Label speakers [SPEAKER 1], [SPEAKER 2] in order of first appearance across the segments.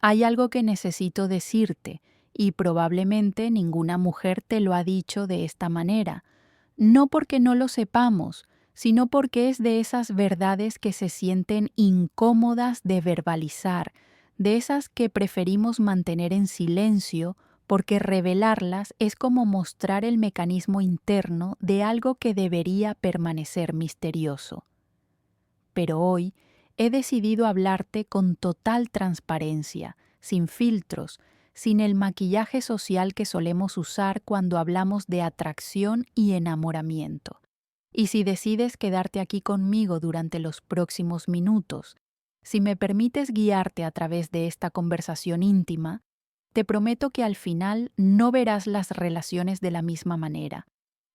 [SPEAKER 1] Hay algo que necesito decirte, y probablemente ninguna mujer te lo ha dicho de esta manera, no porque no lo sepamos, sino porque es de esas verdades que se sienten incómodas de verbalizar, de esas que preferimos mantener en silencio, porque revelarlas es como mostrar el mecanismo interno de algo que debería permanecer misterioso. Pero hoy he decidido hablarte con total transparencia, sin filtros, sin el maquillaje social que solemos usar cuando hablamos de atracción y enamoramiento. Y si decides quedarte aquí conmigo durante los próximos minutos, si me permites guiarte a través de esta conversación íntima, te prometo que al final no verás las relaciones de la misma manera.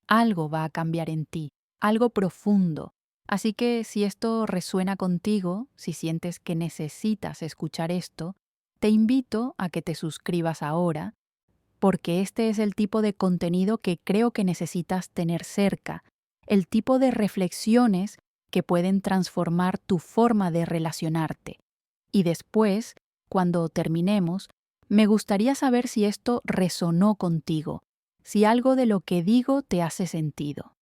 [SPEAKER 1] Algo va a cambiar en ti, algo profundo. Así que si esto resuena contigo, si sientes que necesitas escuchar esto, te invito a que te suscribas ahora, porque este es el tipo de contenido que creo que necesitas tener cerca, el tipo de reflexiones que pueden transformar tu forma de relacionarte. Y después, cuando terminemos, me gustaría saber si esto resonó contigo, si algo de lo que digo te hace sentido.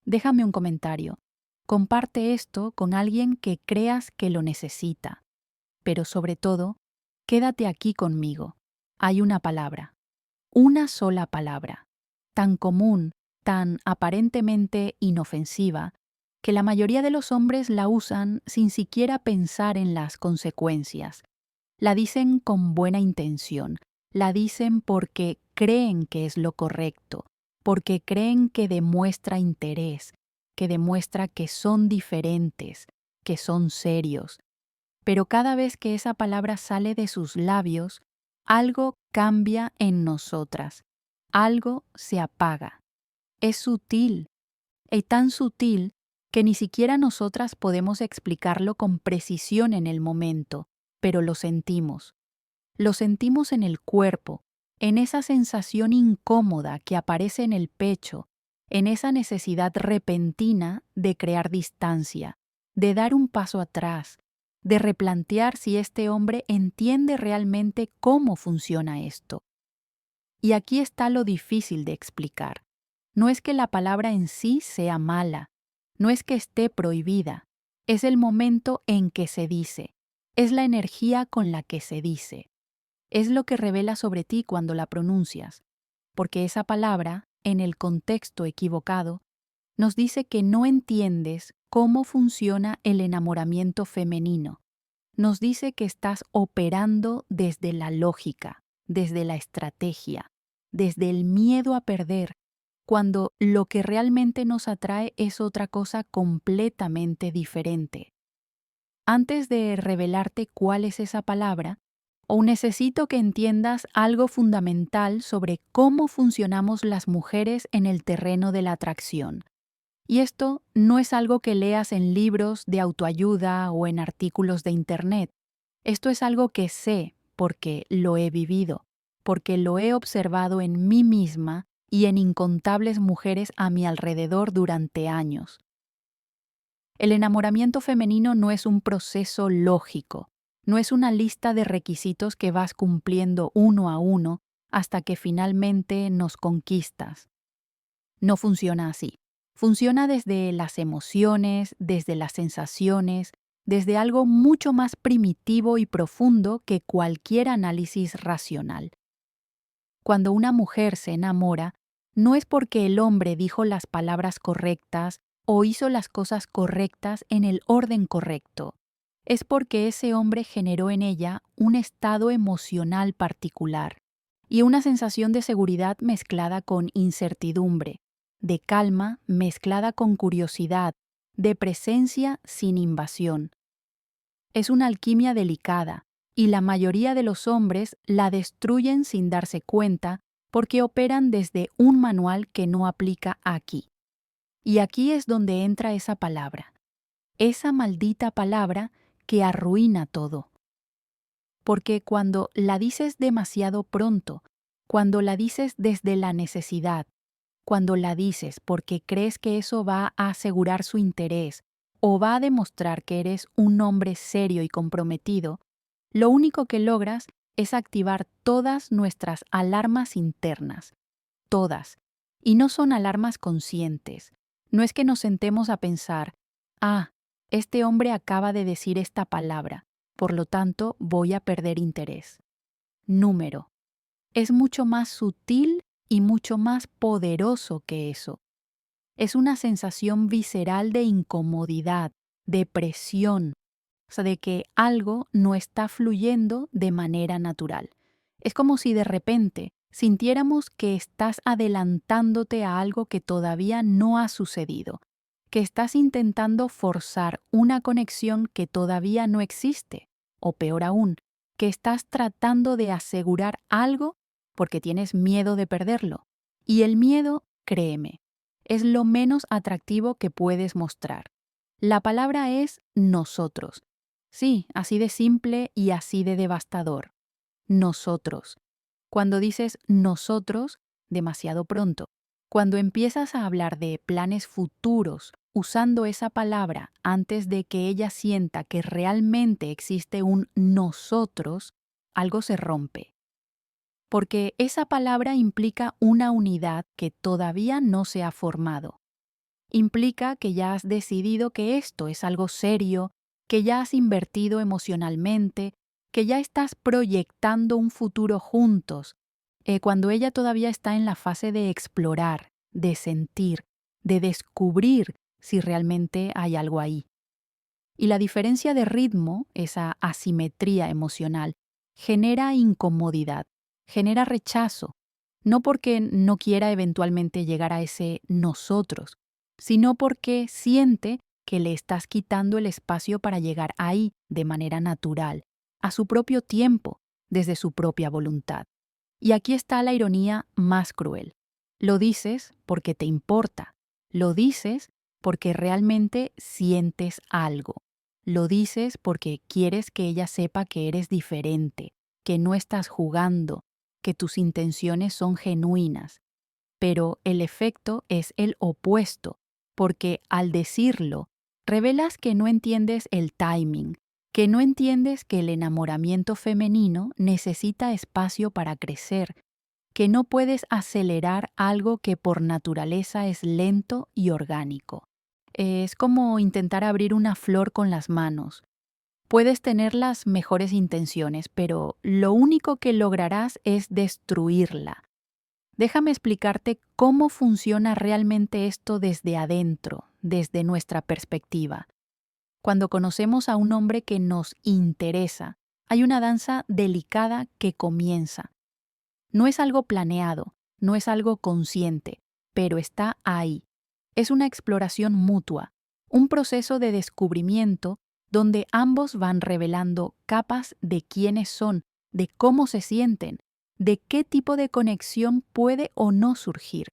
[SPEAKER 1] Déjame un comentario. Comparte esto con alguien que creas que lo necesita. Pero sobre todo, quédate aquí conmigo. Hay una sola palabra, tan común, tan aparentemente inofensiva, que la mayoría de los hombres la usan sin siquiera pensar en las consecuencias. La dicen con buena intención, la dicen porque creen que es lo correcto, porque creen que demuestra interés, que demuestra que son diferentes, que son serios. Pero cada vez que esa palabra sale de sus labios, algo cambia en nosotras, algo se apaga. Es sutil, y tan sutil que ni siquiera nosotras podemos explicarlo con precisión en el momento, pero lo sentimos. Lo sentimos en el cuerpo, en esa sensación incómoda que aparece en el pecho, en esa necesidad repentina de crear distancia, de dar un paso atrás, de replantear si este hombre entiende realmente cómo funciona esto. Y aquí está lo difícil de explicar. No es que la palabra en sí sea mala, no es que esté prohibida, es el momento en que se dice, es la energía con la que se dice. Es lo que revela sobre ti cuando la pronuncias, porque esa palabra, en el contexto equivocado, nos dice que no entiendes cómo funciona el enamoramiento femenino. Nos dice que estás operando desde la lógica, desde la estrategia, desde el miedo a perder, cuando lo que realmente nos atrae es otra cosa completamente diferente. Antes de revelarte cuál es esa palabra, o necesito que entiendas algo fundamental sobre cómo funcionamos las mujeres en el terreno de la atracción. Y esto no es algo que leas en libros de autoayuda o en artículos de internet. Esto es algo que sé porque lo he vivido, porque lo he observado en mí misma y en incontables mujeres a mi alrededor durante años. El enamoramiento femenino no es un proceso lógico, no es una lista de requisitos que vas cumpliendo uno a uno hasta que finalmente nos conquistas. No funciona así. Funciona desde las emociones, desde las sensaciones, desde algo mucho más primitivo y profundo que cualquier análisis racional. Cuando una mujer se enamora, no es porque el hombre dijo las palabras correctas o hizo las cosas correctas en el orden correcto. Es porque ese hombre generó en ella un estado emocional particular y una sensación de seguridad mezclada con incertidumbre, de calma mezclada con curiosidad, de presencia sin invasión. Es una alquimia delicada, y la mayoría de los hombres la destruyen sin darse cuenta porque operan desde un manual que no aplica aquí. Y aquí es donde entra esa palabra, esa maldita palabra que arruina todo. Porque cuando la dices demasiado pronto, cuando la dices desde la necesidad, cuando la dices porque crees que eso va a asegurar su interés o va a demostrar que eres un hombre serio y comprometido, Lo único que logras es activar todas nuestras alarmas internas, todas. Y no son alarmas conscientes. No es que nos sentemos a pensar, ah, este hombre acaba de decir esta palabra, por lo tanto voy a perder interés. Número. Es mucho más sutil y mucho más poderoso que eso. Es una sensación visceral de incomodidad, de presión, o sea, de que algo no está fluyendo de manera natural. Es como si de repente sintiéramos que estás adelantándote a algo que todavía no ha sucedido, que estás intentando forzar una conexión que todavía no existe, o peor aún, que estás tratando de asegurar algo porque tienes miedo de perderlo. Y el miedo, créeme, es lo menos atractivo que puedes mostrar. La palabra es nosotros. Sí, así de simple y así de devastador. Nosotros. Cuando dices nosotros, demasiado pronto. Cuando empiezas a hablar de planes futuros usando esa palabra antes de que ella sienta que realmente existe un nosotros, algo se rompe. Porque esa palabra implica una unidad que todavía no se ha formado. Implica que ya has decidido que esto es algo serio, que ya has invertido emocionalmente, que ya estás proyectando un futuro juntos, cuando ella todavía está en la fase de explorar, de sentir, de descubrir si realmente hay algo ahí. Y la diferencia de ritmo, esa asimetría emocional, genera incomodidad, genera rechazo, no porque no quiera eventualmente llegar a ese nosotros, sino porque siente que le estás quitando el espacio para llegar ahí de manera natural, a su propio tiempo, desde su propia voluntad. Y aquí está la ironía más cruel. Lo dices porque te importa, lo dices porque realmente sientes algo. Lo dices porque quieres que ella sepa que eres diferente, que no estás jugando, que tus intenciones son genuinas. Pero el efecto es el opuesto, porque al decirlo, revelas que no entiendes el timing, que no entiendes que el enamoramiento femenino necesita espacio para crecer, que no puedes acelerar algo que por naturaleza es lento y orgánico. Es como intentar abrir una flor con las manos. Puedes tener las mejores intenciones, pero lo único que lograrás es destruirla. Déjame explicarte cómo funciona realmente esto desde adentro, desde nuestra perspectiva. Cuando conocemos a un hombre que nos interesa, hay una danza delicada que comienza. No es algo planeado, no es algo consciente, pero está ahí. Es una exploración mutua, un proceso de descubrimiento donde ambos van revelando capas de quiénes son, de cómo se sienten, de qué tipo de conexión puede o no surgir.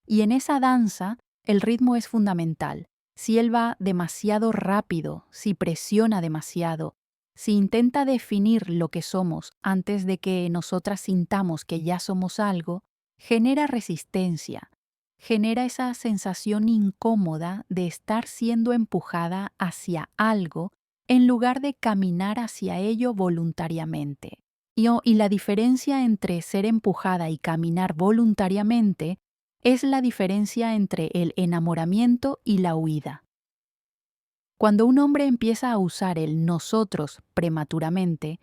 [SPEAKER 1] Y en esa danza, el ritmo es fundamental. Si él va demasiado rápido, si presiona demasiado, si intenta definir lo que somos antes de que nosotras sintamos que ya somos algo, genera resistencia, genera esa sensación incómoda de estar siendo empujada hacia algo en lugar de caminar hacia ello voluntariamente. Y la diferencia entre ser empujada y caminar voluntariamente es la diferencia entre el enamoramiento y la huida. Cuando un hombre empieza a usar el nosotros prematuramente,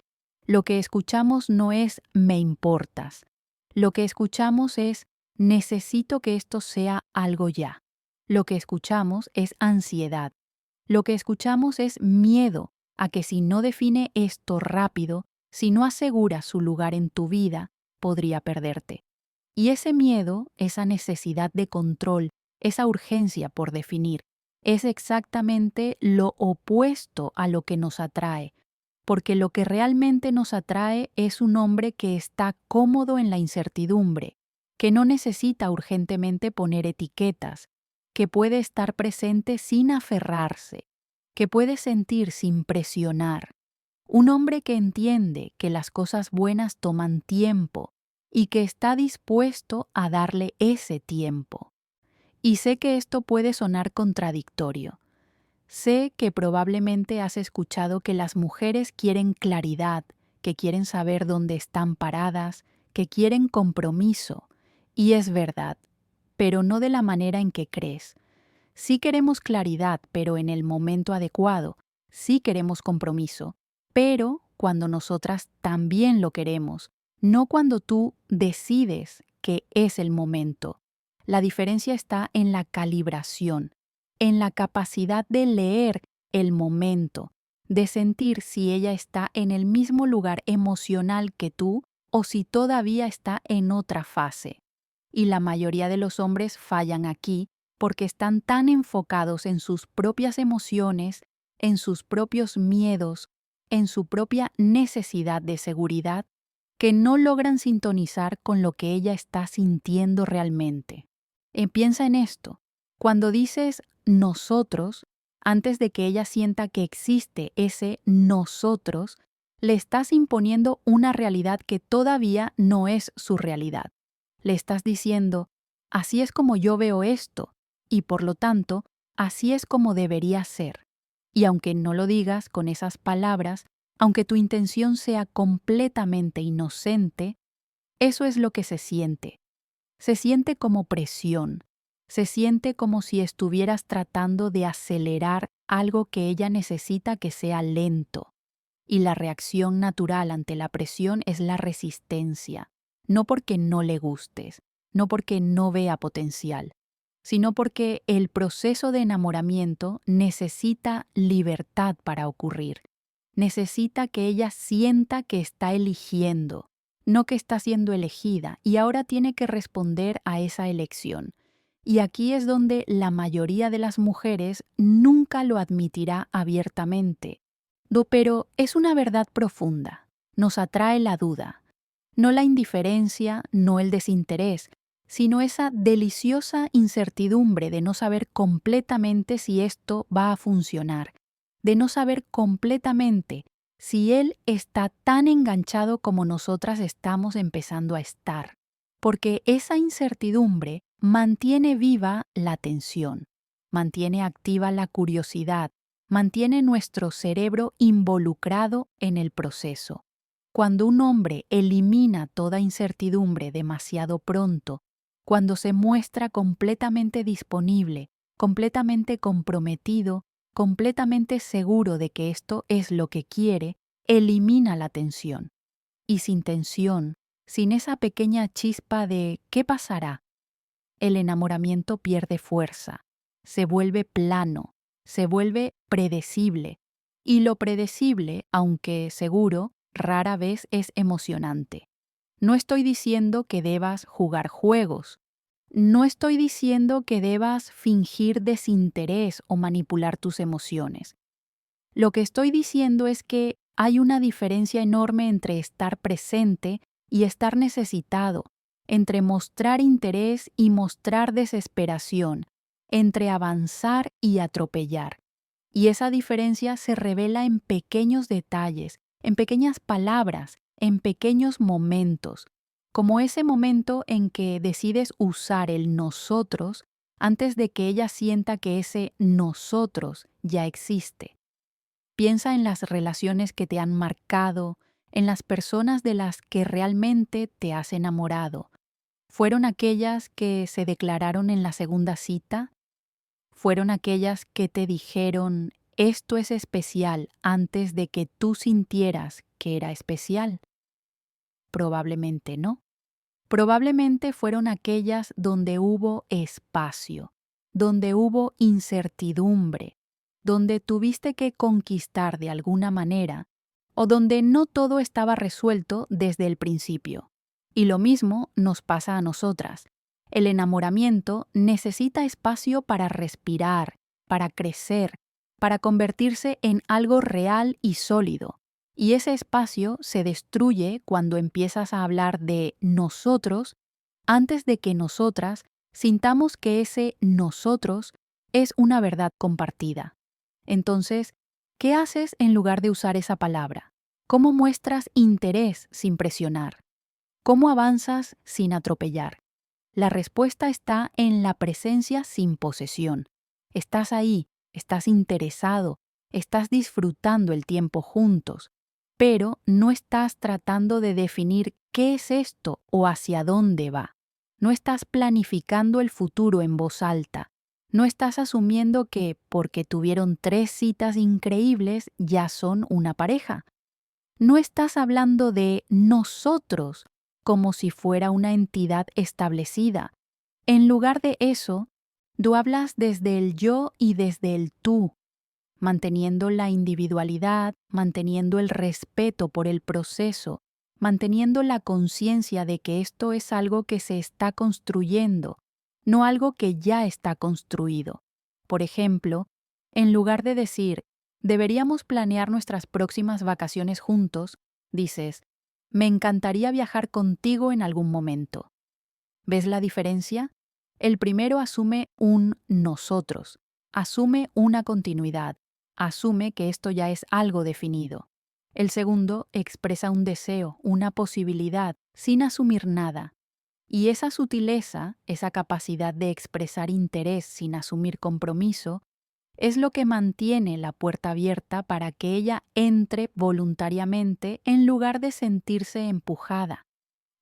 [SPEAKER 1] lo que escuchamos no es me importas. Lo que escuchamos es necesito que esto sea algo ya. Lo que escuchamos es ansiedad. Lo que escuchamos es miedo a que si no define esto rápido, si no asegura su lugar en tu vida, podría perderte. Y ese miedo, esa necesidad de control, esa urgencia por definir, es exactamente lo opuesto a lo que nos atrae, porque lo que realmente nos atrae es un hombre que está cómodo en la incertidumbre, que no necesita urgentemente poner etiquetas, que puede estar presente sin aferrarse, que puede sentir sin presionar. Un hombre que entiende que las cosas buenas toman tiempo y que está dispuesto a darle ese tiempo. Y sé que esto puede sonar contradictorio. Sé que probablemente has escuchado que las mujeres quieren claridad, que quieren saber dónde están paradas, que quieren compromiso. Y es verdad, pero no de la manera en que crees. Sí queremos claridad, pero en el momento adecuado. Sí queremos compromiso, pero cuando nosotras también lo queremos, no cuando tú decides que es el momento. La diferencia está en la calibración, en la capacidad de leer el momento, de sentir si ella está en el mismo lugar emocional que tú o si todavía está en otra fase. Y la mayoría de los hombres fallan aquí porque están tan enfocados en sus propias emociones, en sus propios miedos, en su propia necesidad de seguridad, que no logran sintonizar con lo que ella está sintiendo realmente. Piensa en esto. Cuando dices nosotros, antes de que ella sienta que existe ese nosotros, le estás imponiendo una realidad que todavía no es su realidad. Le estás diciendo, así es como yo veo esto, y por lo tanto, así es como debería ser. Y aunque no lo digas con esas palabras, aunque tu intención sea completamente inocente, eso es lo que se siente. Se siente como presión. Se siente como si estuvieras tratando de acelerar algo que ella necesita que sea lento. Y la reacción natural ante la presión es la resistencia, no porque no le gustes, no porque no vea potencial, sino porque el proceso de enamoramiento necesita libertad para ocurrir. Necesita que ella sienta que está eligiendo, no que está siendo elegida, y ahora tiene que responder a esa elección. Y aquí es donde la mayoría de las mujeres nunca lo admitirá abiertamente. Pero es una verdad profunda. Nos atrae la duda. No la indiferencia, no el desinterés, sino esa deliciosa incertidumbre de no saber completamente si esto va a funcionar, de no saber completamente si él está tan enganchado como nosotras estamos empezando a estar, porque esa incertidumbre mantiene viva la tensión, mantiene activa la curiosidad, mantiene nuestro cerebro involucrado en el proceso. Cuando un hombre elimina toda incertidumbre demasiado pronto, cuando se muestra completamente disponible, completamente comprometido, completamente seguro de que esto es lo que quiere, elimina la tensión. Y sin tensión, sin esa pequeña chispa de ¿qué pasará?, el enamoramiento pierde fuerza, se vuelve plano, se vuelve predecible. Y lo predecible, aunque seguro, rara vez es emocionante. No estoy diciendo que debas jugar juegos. No estoy diciendo que debas fingir desinterés o manipular tus emociones. Lo que estoy diciendo es que hay una diferencia enorme entre estar presente y estar necesitado, entre mostrar interés y mostrar desesperación, entre avanzar y atropellar. Y esa diferencia se revela en pequeños detalles, en pequeñas palabras, en pequeños momentos, como ese momento en que decides usar el nosotros antes de que ella sienta que ese nosotros ya existe. Piensa en las relaciones que te han marcado, en las personas de las que realmente te has enamorado. ¿Fueron aquellas que se declararon en la segunda cita? ¿Fueron aquellas que te dijeron, esto es especial antes de que tú sintieras que era especial? Probablemente no. Probablemente fueron aquellas donde hubo espacio, donde hubo incertidumbre, donde tuviste que conquistar de alguna manera, o donde no todo estaba resuelto desde el principio. Y lo mismo nos pasa a nosotras. El enamoramiento necesita espacio para respirar, para crecer, para convertirse en algo real y sólido. Y ese espacio se destruye cuando empiezas a hablar de nosotros antes de que nosotras sintamos que ese nosotros es una verdad compartida. Entonces, ¿qué haces en lugar de usar esa palabra? ¿Cómo muestras interés sin presionar? ¿Cómo avanzas sin atropellar? La respuesta está en la presencia sin posesión. Estás ahí, estás interesado, estás disfrutando el tiempo juntos, pero no estás tratando de definir qué es esto o hacia dónde va. No estás planificando el futuro en voz alta. No estás asumiendo que porque tuvieron 3 citas increíbles ya son una pareja. No estás hablando de nosotros como si fuera una entidad establecida. En lugar de eso, tú hablas desde el yo y desde el tú, manteniendo la individualidad, manteniendo el respeto por el proceso, manteniendo la conciencia de que esto es algo que se está construyendo, no algo que ya está construido. Por ejemplo, en lugar de decir, deberíamos planear nuestras próximas vacaciones juntos, dices, me encantaría viajar contigo en algún momento. ¿Ves la diferencia? El primero asume un nosotros, asume una continuidad, asume que esto ya es algo definido. El segundo expresa un deseo, una posibilidad, sin asumir nada. Y esa sutileza, esa capacidad de expresar interés sin asumir compromiso, es lo que mantiene la puerta abierta para que ella entre voluntariamente en lugar de sentirse empujada.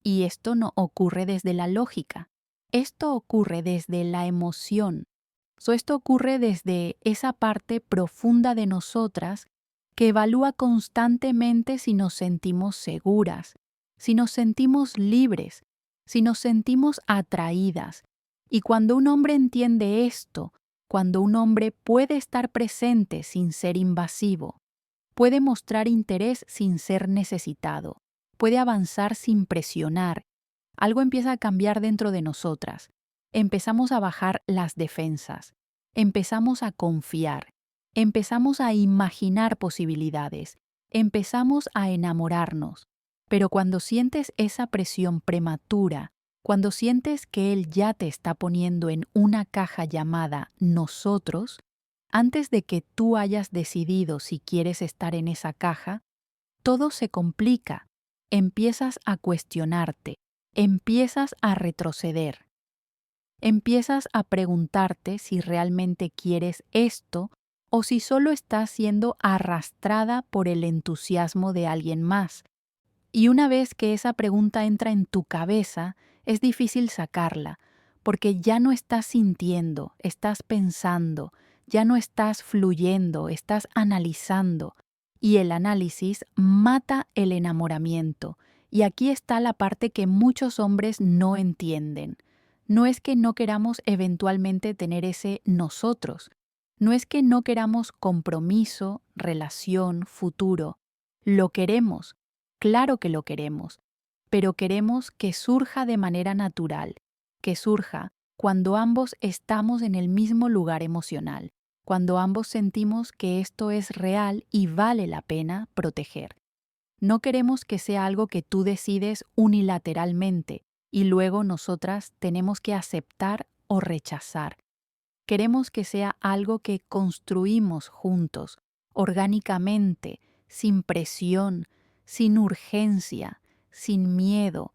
[SPEAKER 1] Y esto no ocurre desde la lógica, esto ocurre desde la emoción. Esto ocurre desde esa parte profunda de nosotras que evalúa constantemente si nos sentimos seguras, si nos sentimos libres, si nos sentimos atraídas. Y cuando un hombre entiende esto, cuando un hombre puede estar presente sin ser invasivo, puede mostrar interés sin ser necesitado, puede avanzar sin presionar, algo empieza a cambiar dentro de nosotras. Empezamos a bajar las defensas, empezamos a confiar, empezamos a imaginar posibilidades, empezamos a enamorarnos. Pero cuando sientes esa presión prematura, cuando sientes que él ya te está poniendo en una caja llamada nosotros, antes de que tú hayas decidido si quieres estar en esa caja, todo se complica. Empiezas a cuestionarte, empiezas a retroceder, empiezas a preguntarte si realmente quieres esto o si solo estás siendo arrastrada por el entusiasmo de alguien más. Y una vez que esa pregunta entra en tu cabeza, es difícil sacarla, porque ya no estás sintiendo, estás pensando, ya no estás fluyendo, estás analizando. Y el análisis mata el enamoramiento. Y aquí está la parte que muchos hombres no entienden. No es que no queramos eventualmente tener ese nosotros. No es que no queramos compromiso, relación, futuro. Lo queremos. Claro que lo queremos, pero queremos que surja de manera natural, que surja cuando ambos estamos en el mismo lugar emocional, cuando ambos sentimos que esto es real y vale la pena proteger. No queremos que sea algo que tú decides unilateralmente y luego nosotras tenemos que aceptar o rechazar. Queremos que sea algo que construimos juntos, orgánicamente, sin presión, sin urgencia, sin miedo.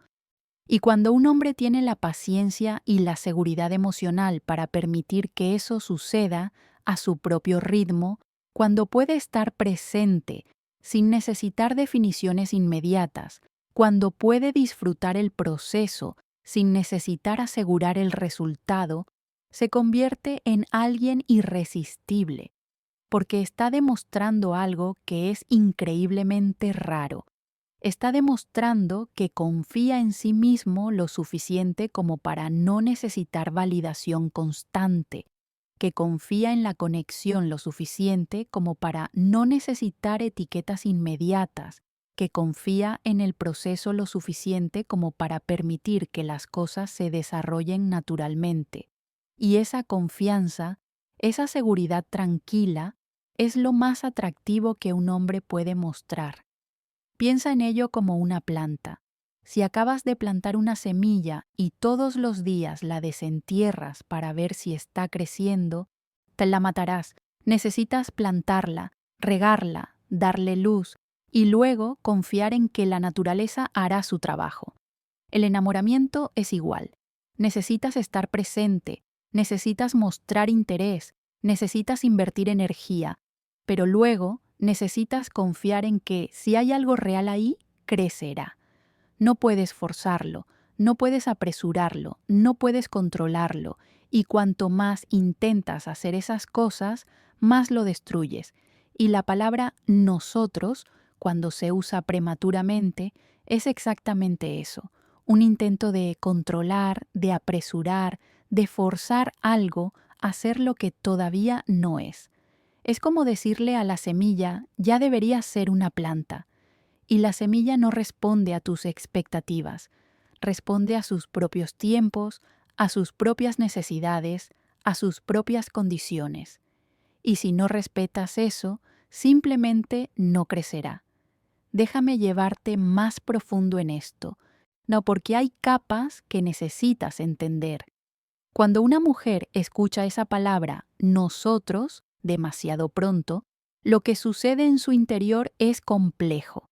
[SPEAKER 1] Y cuando un hombre tiene la paciencia y la seguridad emocional para permitir que eso suceda a su propio ritmo, cuando puede estar presente sin necesitar definiciones inmediatas, cuando puede disfrutar el proceso sin necesitar asegurar el resultado, se convierte en alguien irresistible, porque está demostrando algo que es increíblemente raro. Está demostrando que confía en sí mismo lo suficiente como para no necesitar validación constante, que confía en la conexión lo suficiente como para no necesitar etiquetas inmediatas, que confía en el proceso lo suficiente como para permitir que las cosas se desarrollen naturalmente. Y esa confianza, esa seguridad tranquila, es lo más atractivo que un hombre puede mostrar. Piensa en ello como una planta. Si acabas de plantar una semilla y todos los días la desentierras para ver si está creciendo, te la matarás. Necesitas plantarla, regarla, darle luz y luego confiar en que la naturaleza hará su trabajo. El enamoramiento es igual. Necesitas estar presente, necesitas mostrar interés, necesitas invertir energía, pero luego necesitas confiar en que si hay algo real ahí, crecerá. No puedes forzarlo, no puedes apresurarlo, no puedes controlarlo, y cuanto más intentas hacer esas cosas, más lo destruyes. Y la palabra nosotros, cuando se usa prematuramente, es exactamente eso, un intento de controlar, de apresurar, de forzar algo a ser lo que todavía no es. Es como decirle a la semilla, ya debería ser una planta, y la semilla no responde a tus expectativas, responde a sus propios tiempos, a sus propias necesidades, a sus propias condiciones. Y si no respetas eso, simplemente no crecerá. Déjame llevarte más profundo en esto. No, porque hay capas que necesitas entender. Cuando una mujer escucha esa palabra nosotros demasiado pronto, lo que sucede en su interior es complejo.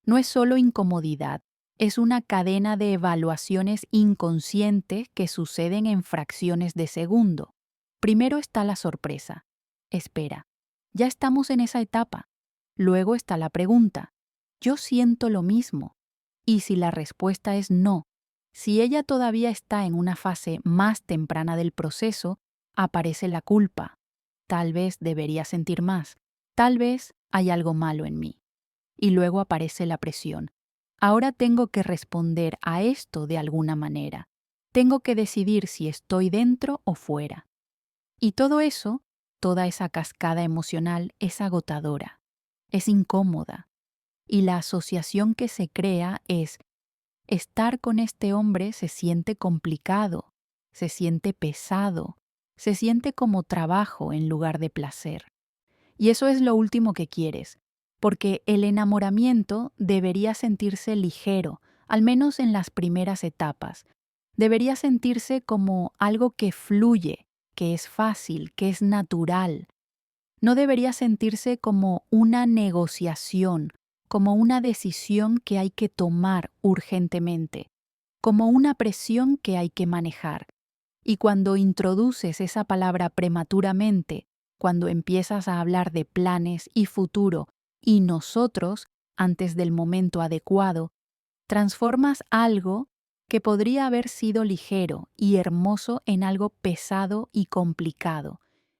[SPEAKER 1] No es solo incomodidad, es una cadena de evaluaciones inconscientes que suceden en fracciones de segundo. Primero está la sorpresa. Espera, ya estamos en esa etapa. Luego está la pregunta. Yo siento lo mismo. Y si la respuesta es no, si ella todavía está en una fase más temprana del proceso, aparece la culpa. Tal vez debería sentir más. Tal vez hay algo malo en mí. Y luego aparece la presión. Ahora tengo que responder a esto de alguna manera. Tengo que decidir si estoy dentro o fuera. Y todo eso, toda esa cascada emocional es agotadora, es incómoda. Y la asociación que se crea es, estar con este hombre se siente complicado, se siente pesado, se siente como trabajo en lugar de placer. Y eso es lo último que quieres, porque el enamoramiento debería sentirse ligero, al menos en las primeras etapas. Debería sentirse como algo que fluye, que es fácil, que es natural. No debería sentirse como una negociación, como una decisión que hay que tomar urgentemente, como una presión que hay que manejar. Y cuando introduces esa palabra prematuramente, cuando empiezas a hablar de planes y futuro y nosotros antes del momento adecuado, transformas algo que podría haber sido ligero y hermoso en algo pesado y complicado.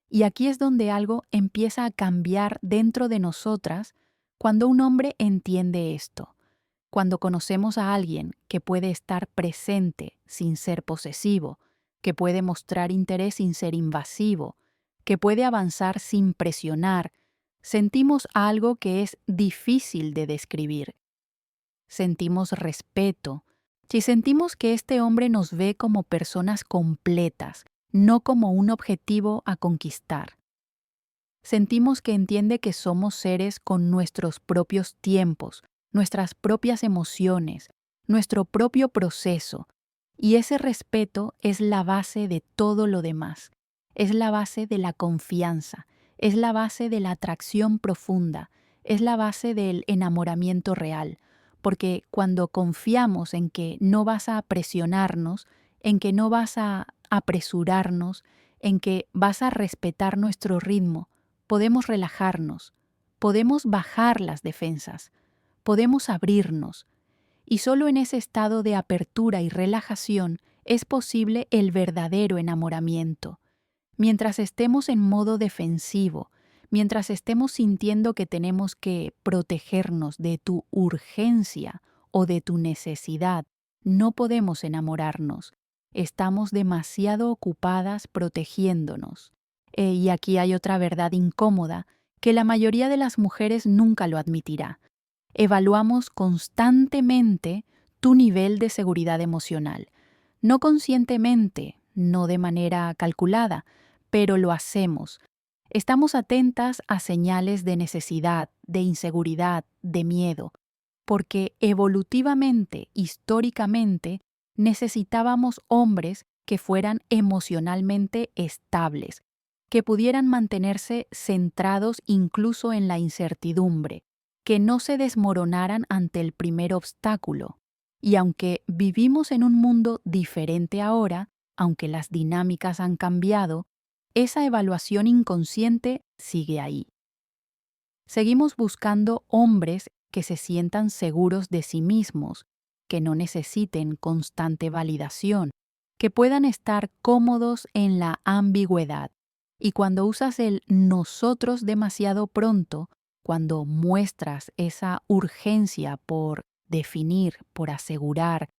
[SPEAKER 1] Y aquí es donde algo empieza a cambiar dentro de nosotras cuando un hombre entiende esto. Cuando conocemos a alguien que puede estar presente sin ser posesivo, que puede mostrar interés sin ser invasivo, que puede avanzar sin presionar, sentimos algo que es difícil de describir. Sentimos respeto. Si sentimos que este hombre nos ve como personas completas, no como un objetivo a conquistar. Sentimos que entiende que somos seres con nuestros propios tiempos, nuestras propias emociones, nuestro propio proceso, y ese respeto es la base de todo lo demás, es la base de la confianza, es la base de la atracción profunda, es la base del enamoramiento real, porque cuando confiamos en que no vas a presionarnos, en que no vas a apresurarnos, en que vas a respetar nuestro ritmo, podemos relajarnos, podemos bajar las defensas, podemos abrirnos, y solo en ese estado de apertura y relajación es posible el verdadero enamoramiento. Mientras estemos en modo defensivo, mientras estemos sintiendo que tenemos que protegernos de tu urgencia o de tu necesidad, no podemos enamorarnos. Estamos demasiado ocupadas protegiéndonos. Y aquí hay otra verdad incómoda que la mayoría de las mujeres nunca lo admitirá. Evaluamos constantemente tu nivel de seguridad emocional. No conscientemente, no de manera calculada, pero lo hacemos. Estamos atentas a señales de necesidad, de inseguridad, de miedo, porque evolutivamente, históricamente, necesitábamos hombres que fueran emocionalmente estables, que pudieran mantenerse centrados incluso en la incertidumbre, que no se desmoronaran ante el primer obstáculo. Y aunque vivimos en un mundo diferente ahora, aunque las dinámicas han cambiado, esa evaluación inconsciente sigue ahí. Seguimos buscando hombres que se sientan seguros de sí mismos, que no necesiten constante validación, que puedan estar cómodos en la ambigüedad. Y cuando usas el nosotros demasiado pronto, cuando muestras esa urgencia por definir, por asegurar,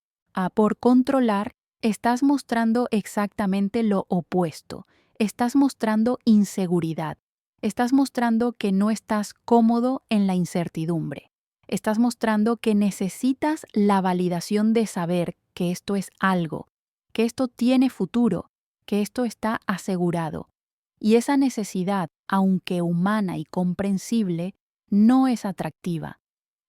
[SPEAKER 1] por controlar, estás mostrando exactamente lo opuesto. Estás mostrando inseguridad. Estás mostrando que no estás cómodo en la incertidumbre. Estás mostrando que necesitas la validación de saber que esto es algo, que esto tiene futuro, que esto está asegurado. Y esa necesidad, aunque humana y comprensible, no es atractiva.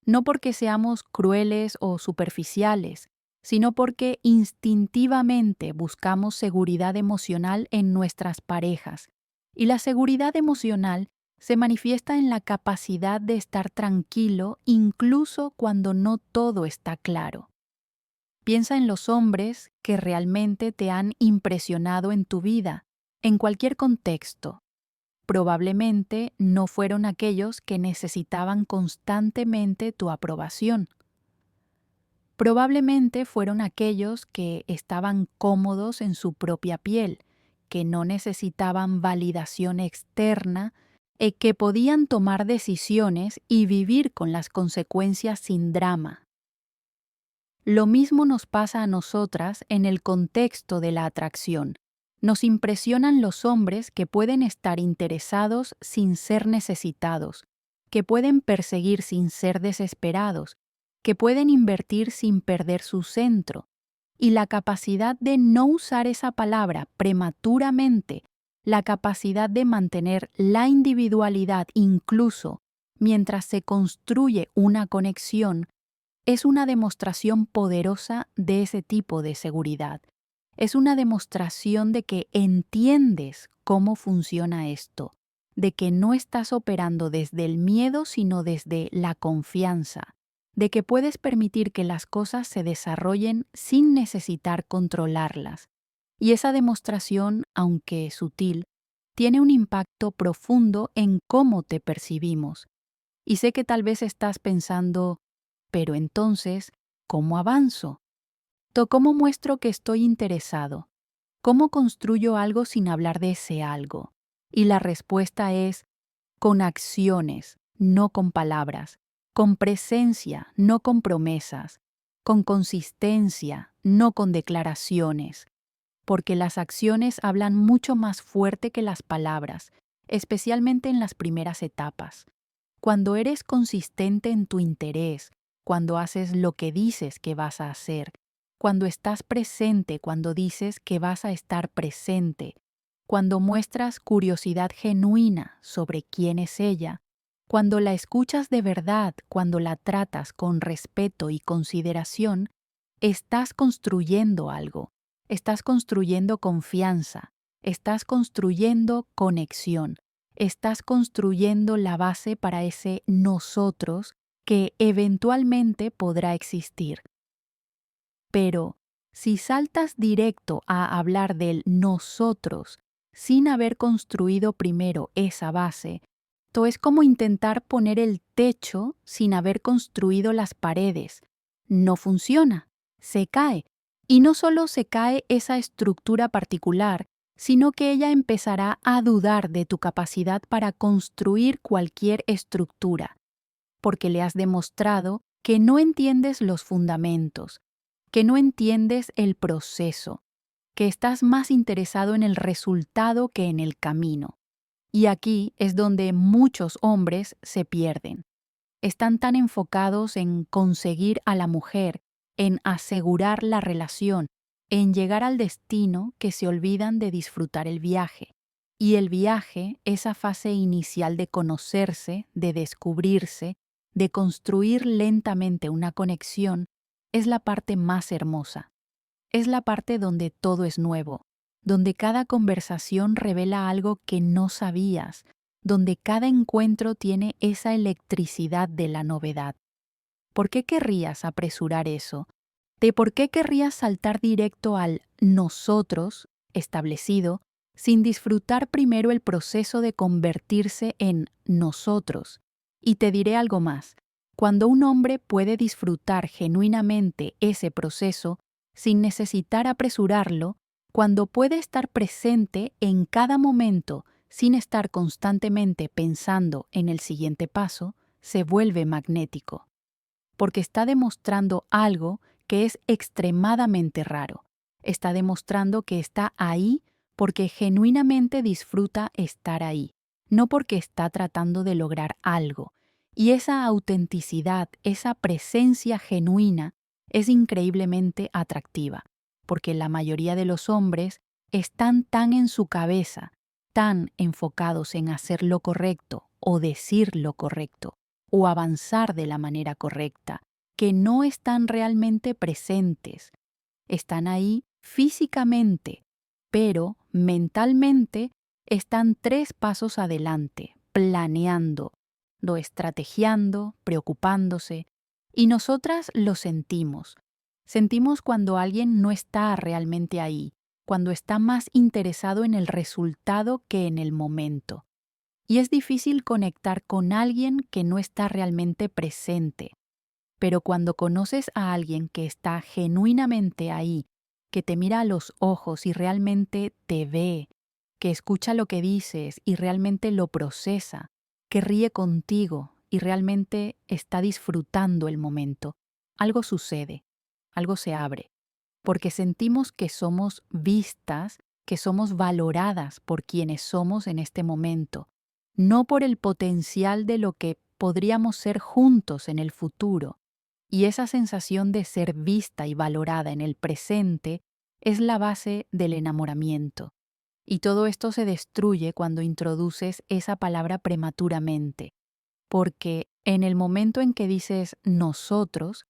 [SPEAKER 1] No porque seamos crueles o superficiales, sino porque instintivamente buscamos seguridad emocional en nuestras parejas. Y la seguridad emocional se manifiesta en la capacidad de estar tranquilo incluso cuando no todo está claro. Piensa en los hombres que realmente te han impresionado en tu vida, en cualquier contexto. Probablemente no fueron aquellos que necesitaban constantemente tu aprobación. Probablemente fueron aquellos que estaban cómodos en su propia piel, que no necesitaban validación externa y que podían tomar decisiones y vivir con las consecuencias sin drama. Lo mismo nos pasa a nosotras en el contexto de la atracción. Nos impresionan los hombres que pueden estar interesados sin ser necesitados, que pueden perseguir sin ser desesperados, que pueden invertir sin perder su centro. Y la capacidad de no usar esa palabra prematuramente, la capacidad de mantener la individualidad incluso mientras se construye una conexión, es una demostración poderosa de ese tipo de seguridad. Es una demostración de que entiendes cómo funciona esto, de que no estás operando desde el miedo, sino desde la confianza, de que puedes permitir que las cosas se desarrollen sin necesitar controlarlas. Y esa demostración, aunque sutil, tiene un impacto profundo en cómo te percibimos. Y sé que tal vez estás pensando, pero entonces, ¿cómo avanzo? ¿Cómo muestro que estoy interesado? ¿Cómo construyo algo sin hablar de ese algo? Y la respuesta es, con acciones, no con palabras, con presencia, no con promesas, con consistencia, no con declaraciones, porque las acciones hablan mucho más fuerte que las palabras, especialmente en las primeras etapas. Cuando eres consistente en tu interés, cuando haces lo que dices que vas a hacer, cuando estás presente, cuando dices que vas a estar presente, cuando muestras curiosidad genuina sobre quién es ella, cuando la escuchas de verdad, cuando la tratas con respeto y consideración, estás construyendo algo, estás construyendo confianza, estás construyendo conexión, estás construyendo la base para ese nosotros que eventualmente podrá existir. Pero si saltas directo a hablar del nosotros sin haber construido primero esa base, esto es como intentar poner el techo sin haber construido las paredes. No funciona, se cae. Y no solo se cae esa estructura particular, sino que ella empezará a dudar de tu capacidad para construir cualquier estructura, porque le has demostrado que no entiendes los fundamentos, que no entiendes el proceso, que estás más interesado en el resultado que en el camino. Y aquí es donde muchos hombres se pierden. Están tan enfocados en conseguir a la mujer, en asegurar la relación, en llegar al destino, que se olvidan de disfrutar el viaje. Y el viaje, esa fase inicial de conocerse, de descubrirse, de construir lentamente una conexión, es la parte más hermosa. Es la parte donde todo es nuevo, donde cada conversación revela algo que no sabías, donde cada encuentro tiene esa electricidad de la novedad. ¿Por qué querrías apresurar eso? ¿De por qué querrías saltar directo al nosotros establecido sin disfrutar primero el proceso de convertirse en nosotros. Y te diré algo más. Cuando un hombre puede disfrutar genuinamente ese proceso sin necesitar apresurarlo, cuando puede estar presente en cada momento sin estar constantemente pensando en el siguiente paso, se vuelve magnético, porque está demostrando algo que es extremadamente raro. Está demostrando que está ahí porque genuinamente disfruta estar ahí, no porque está tratando de lograr algo. Y esa autenticidad, esa presencia genuina, es increíblemente atractiva, porque la mayoría de los hombres están tan en su cabeza, tan enfocados en hacer lo correcto o decir lo correcto o avanzar de la manera correcta, que no están realmente presentes. Están ahí físicamente, pero mentalmente están 3 pasos adelante, planeando, estrategiando, preocupándose, y nosotras lo sentimos. Sentimos cuando alguien no está realmente ahí, cuando está más interesado en el resultado que en el momento. Y es difícil conectar con alguien que no está realmente presente. Pero cuando conoces a alguien que está genuinamente ahí, que te mira a los ojos y realmente te ve, que escucha lo que dices y realmente lo procesa, que ríe contigo y realmente está disfrutando el momento, algo sucede, algo se abre, porque sentimos que somos vistas, que somos valoradas por quienes somos en este momento, no por el potencial de lo que podríamos ser juntos en el futuro. Y esa sensación de ser vista y valorada en el presente es la base del enamoramiento. Y todo esto se destruye cuando introduces esa palabra prematuramente, porque en el momento en que dices nosotros,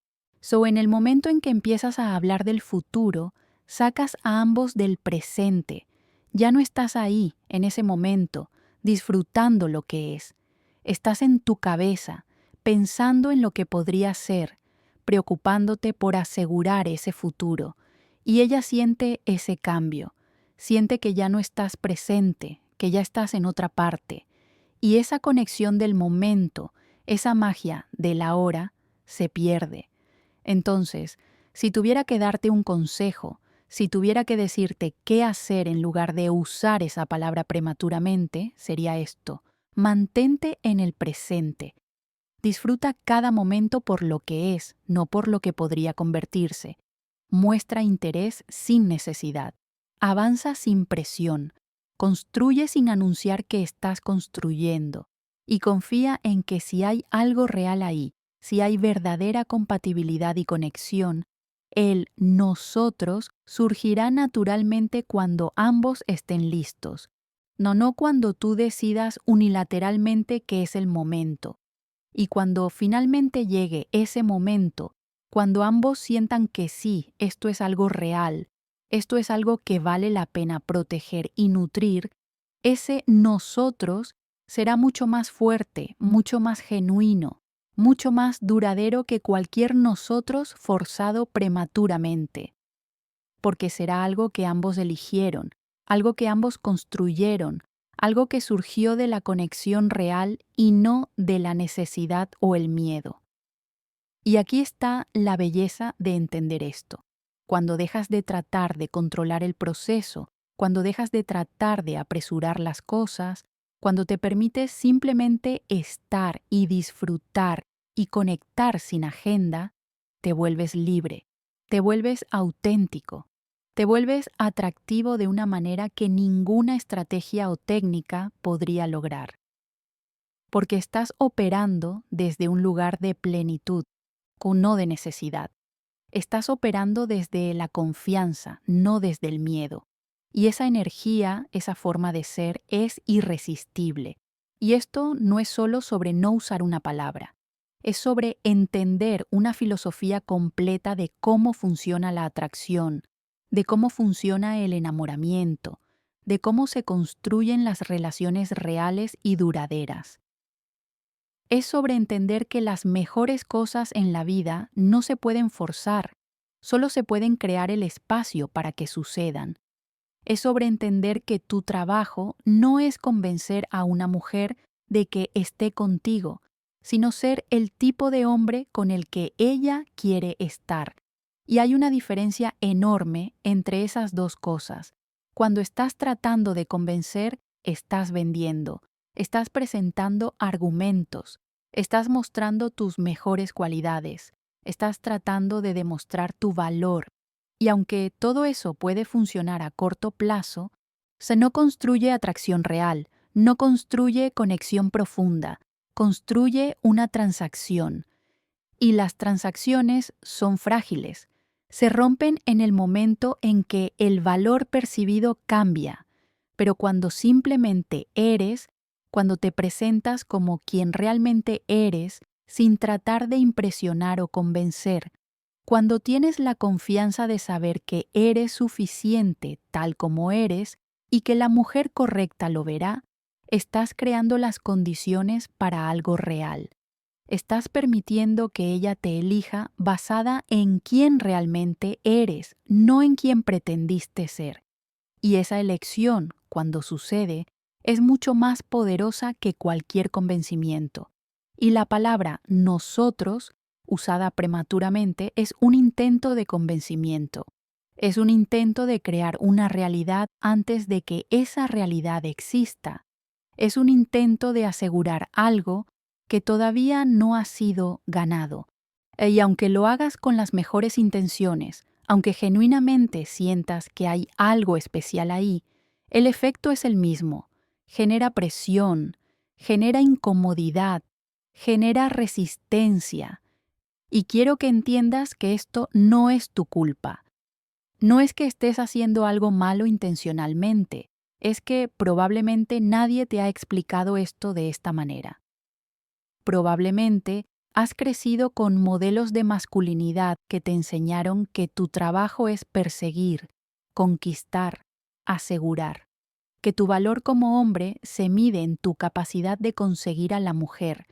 [SPEAKER 1] en el momento en que empiezas a hablar del futuro, sacas a ambos del presente. Ya no estás ahí, en ese momento, disfrutando lo que es. Estás en tu cabeza, pensando en lo que podría ser, preocupándote por asegurar ese futuro. Y ella siente ese cambio, siente que ya no estás presente, que ya estás en otra parte. Y esa conexión del momento, esa magia de la hora, se pierde. Entonces, si tuviera que darte un consejo, si tuviera que decirte qué hacer en lugar de usar esa palabra prematuramente, sería esto: mantente en el presente. Disfruta cada momento por lo que es, no por lo que podría convertirse. Muestra interés sin necesidad. Avanza sin presión. Construye sin anunciar que estás construyendo. Y confía en que si hay algo real ahí, si hay verdadera compatibilidad y conexión, el nosotros surgirá naturalmente cuando ambos estén listos. No cuando tú decidas unilateralmente que es el momento. Y cuando finalmente llegue ese momento, cuando ambos sientan que sí, esto es algo real, esto es algo que vale la pena proteger y nutrir, ese nosotros será mucho más fuerte, mucho más genuino, mucho más duradero que cualquier nosotros forzado prematuramente, porque será algo que ambos eligieron, algo que ambos construyeron, algo que surgió de la conexión real y no de la necesidad o el miedo. Y aquí está la belleza de entender esto. Cuando dejas de tratar de controlar el proceso, cuando dejas de tratar de apresurar las cosas, cuando te permites simplemente estar y disfrutar y conectar sin agenda, te vuelves libre, te vuelves auténtico, te vuelves atractivo de una manera que ninguna estrategia o técnica podría lograr. Porque estás operando desde un lugar de plenitud, no de necesidad. Estás operando desde la confianza, no desde el miedo. Y esa energía, esa forma de ser, es irresistible. Y esto no es solo sobre no usar una palabra. Es sobre entender una filosofía completa de cómo funciona la atracción, de cómo funciona el enamoramiento, de cómo se construyen las relaciones reales y duraderas. Es sobre entender que las mejores cosas en la vida no se pueden forzar, solo se pueden crear el espacio para que sucedan. Es sobre entender que tu trabajo no es convencer a una mujer de que esté contigo, sino ser el tipo de hombre con el que ella quiere estar. Y hay una diferencia enorme entre esas dos cosas. Cuando estás tratando de convencer, estás vendiendo, estás presentando argumentos, estás mostrando tus mejores cualidades, estás tratando de demostrar tu valor. Y aunque todo eso puede funcionar a corto plazo, se no construye atracción real, no construye conexión profunda, construye una transacción. Y las transacciones son frágiles. Se rompen en el momento en que el valor percibido cambia, pero cuando simplemente eres, cuando te presentas como quien realmente eres, sin tratar de impresionar o convencer, cuando tienes la confianza de saber que eres suficiente tal como eres y que la mujer correcta lo verá, estás creando las condiciones para algo real. Estás permitiendo que ella te elija basada en quién realmente eres, no en quién pretendiste ser. Y esa elección, cuando sucede, es mucho más poderosa que cualquier convencimiento. Y la palabra nosotros, usada prematuramente, es un intento de convencimiento. Es un intento de crear una realidad antes de que esa realidad exista. Es un intento de asegurar algo que todavía no ha sido ganado. Y aunque lo hagas con las mejores intenciones, aunque genuinamente sientas que hay algo especial ahí, el efecto es el mismo. Genera presión, genera incomodidad, genera resistencia. Y quiero que entiendas que esto no es tu culpa. No es que estés haciendo algo malo intencionalmente, es que probablemente nadie te ha explicado esto de esta manera. Probablemente has crecido con modelos de masculinidad que te enseñaron que tu trabajo es perseguir, conquistar, asegurar, que tu valor como hombre se mide en tu capacidad de conseguir a la mujer,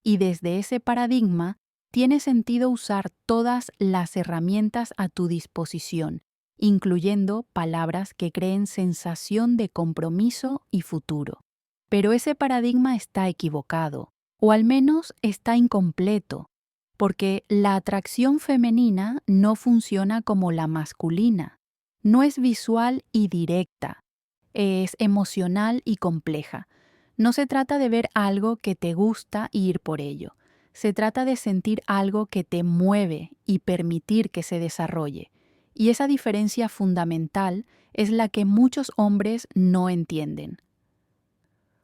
[SPEAKER 1] y desde ese paradigma tiene sentido usar todas las herramientas a tu disposición, incluyendo palabras que creen sensación de compromiso y futuro. Pero ese paradigma está equivocado, o al menos está incompleto, porque la atracción femenina no funciona como la masculina. No es visual y directa, es emocional y compleja. No se trata de ver algo que te gusta y ir por ello. Se trata de sentir algo que te mueve y permitir que se desarrolle. Y esa diferencia fundamental es la que muchos hombres no entienden.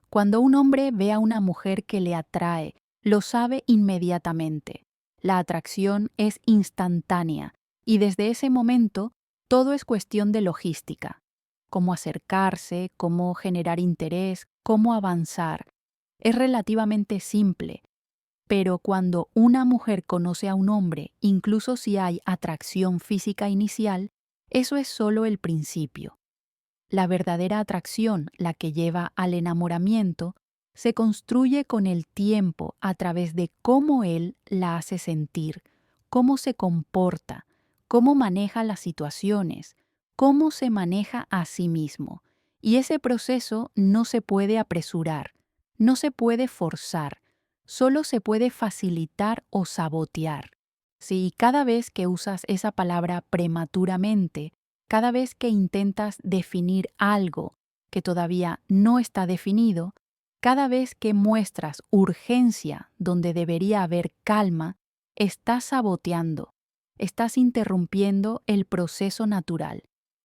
[SPEAKER 1] Cuando un hombre ve a una mujer que le atrae, lo sabe inmediatamente. La atracción es instantánea y desde ese momento todo es cuestión de logística. Cómo acercarse, cómo generar interés, cómo avanzar. Es relativamente simple, pero cuando una mujer conoce a un hombre, incluso si hay atracción física inicial, eso es solo el principio. La verdadera atracción, la que lleva al enamoramiento, se construye con el tiempo a través de cómo él la hace sentir, cómo se comporta, cómo maneja las situaciones, cómo se maneja a sí mismo. Y ese proceso no se puede apresurar, no se puede forzar, solo se puede facilitar o sabotear. Si cada vez que usas esa palabra prematuramente, cada vez que intentas definir algo que todavía no está definido, cada vez que muestras urgencia donde debería haber calma, estás saboteando, estás interrumpiendo el proceso natural,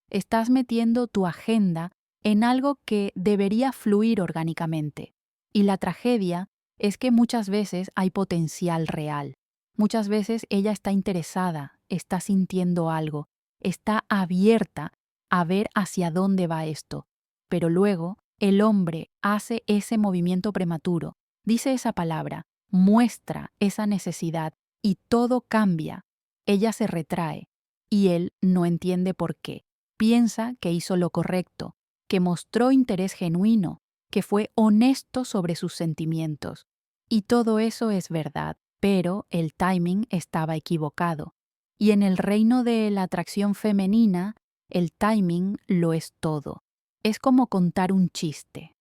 [SPEAKER 1] estás metiendo tu agenda en algo que debería fluir orgánicamente. Y la tragedia es que muchas veces hay potencial real. Muchas veces ella está interesada, está sintiendo algo, está abierta a ver hacia dónde va esto. Pero luego el hombre hace ese movimiento prematuro, dice esa palabra, muestra esa necesidad y todo cambia. Ella se retrae y él no entiende por qué. Piensa que hizo lo correcto, que mostró interés genuino, que fue honesto sobre sus sentimientos. Y todo eso es verdad, pero el timing estaba equivocado. Y en el reino de la atracción femenina, El timing lo es todo. Es como contar un chiste.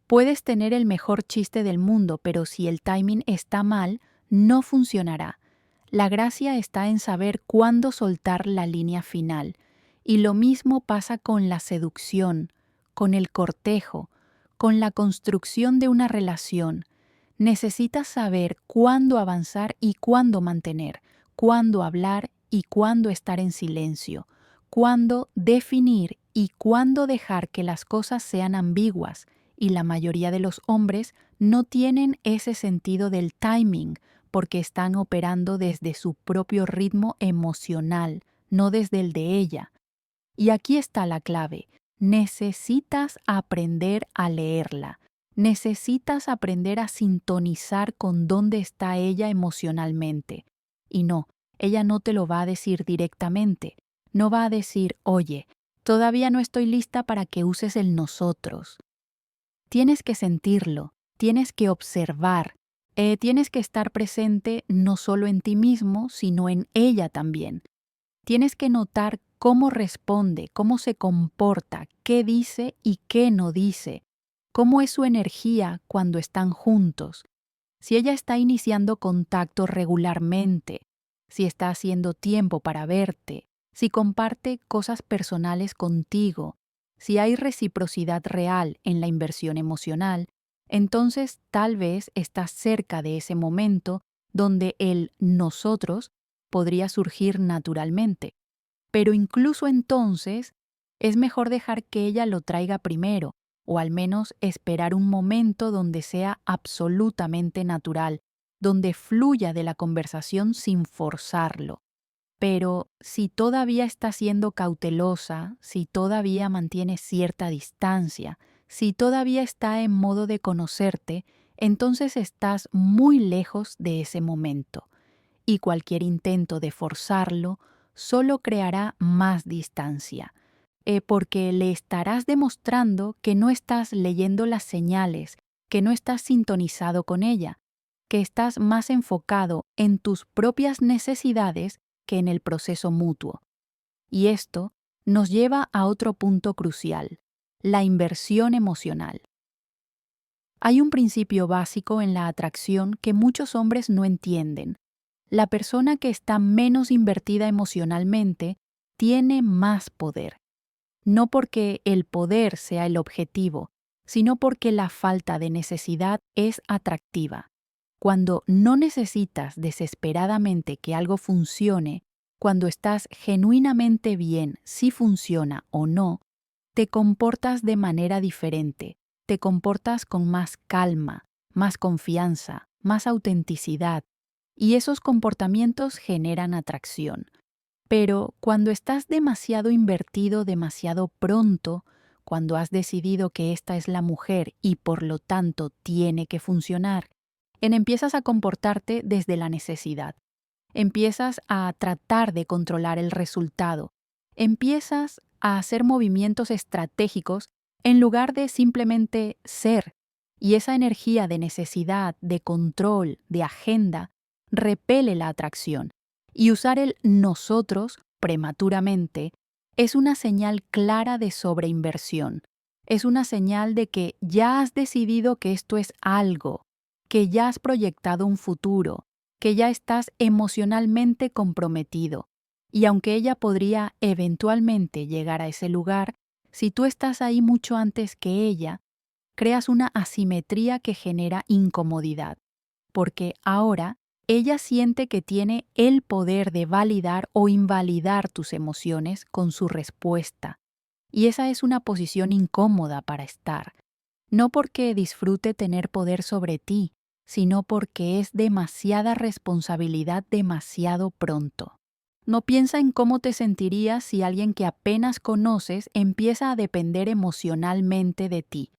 [SPEAKER 1] Puedes tener el mejor chiste del mundo, pero si el timing está mal, no funcionará. La gracia está en saber cuándo soltar la línea final. Y lo mismo pasa con la seducción, con el cortejo, con la construcción de una relación. Necesitas saber cuándo avanzar y cuándo mantener, cuándo hablar y cuándo estar en silencio, cuándo definir y cuándo dejar que las cosas sean ambiguas. Y la mayoría de los hombres no tienen ese sentido del timing porque están operando desde su propio ritmo emocional, no desde el de ella. Y aquí está la clave. Necesitas aprender a leerla. Necesitas aprender a sintonizar con dónde está ella emocionalmente. Y no, ella no te lo va a decir directamente. No va a decir, oye, todavía no estoy lista para que uses el nosotros. Tienes que sentirlo, tienes que observar, tienes que estar presente no solo en ti mismo, sino en ella también. Tienes que notar cómo responde, cómo se comporta, qué dice y qué no dice, cómo es su energía cuando están juntos, si ella está iniciando contacto regularmente, si está haciendo tiempo para verte, si comparte cosas personales contigo, si hay reciprocidad real en la inversión emocional, entonces tal vez estás cerca de ese momento donde el nosotros podría surgir naturalmente. Pero incluso entonces, es mejor dejar que ella lo traiga primero, o al menos esperar un momento donde sea absolutamente natural, donde fluya de la conversación sin forzarlo. Pero si todavía está siendo cautelosa, si todavía mantiene cierta distancia, si todavía está en modo de conocerte, entonces estás muy lejos de ese momento. Y cualquier intento de forzarlo solo creará más distancia, porque le estarás demostrando que no estás leyendo las señales, que no estás sintonizado con ella, que estás más enfocado en tus propias necesidades que en el proceso mutuo. Y esto nos lleva a otro punto crucial, la inversión emocional. Hay un principio básico en la atracción que muchos hombres no entienden. La persona que está menos invertida emocionalmente tiene más poder. No porque el poder sea el objetivo, sino porque la falta de necesidad es atractiva. Cuando no necesitas desesperadamente que algo funcione, cuando estás genuinamente bien si funciona o no, te comportas de manera diferente, te comportas con más calma, más confianza, más autenticidad, y esos comportamientos generan atracción. Pero cuando estás demasiado invertido demasiado pronto, cuando has decidido que esta es la mujer y por lo tanto tiene que funcionar, empiezas a comportarte desde la necesidad. Empiezas a tratar de controlar el resultado. Empiezas a hacer movimientos estratégicos en lugar de simplemente ser. Y esa energía de necesidad, de control, de agenda, repele la atracción. Y usar el nosotros prematuramente es una señal clara de sobreinversión. Es una señal de que ya has decidido que esto es algo, que ya has proyectado un futuro, que ya estás emocionalmente comprometido. Y aunque ella podría eventualmente llegar a ese lugar, si tú estás ahí mucho antes que ella, creas una asimetría que genera incomodidad, porque ahora ella siente que tiene el poder de validar o invalidar tus emociones con su respuesta. Y esa es una posición incómoda para estar, no porque disfrute tener poder sobre ti, sino porque es demasiada responsabilidad demasiado pronto. No piensa en cómo te sentirías si alguien que apenas conoces empieza a depender emocionalmente de ti.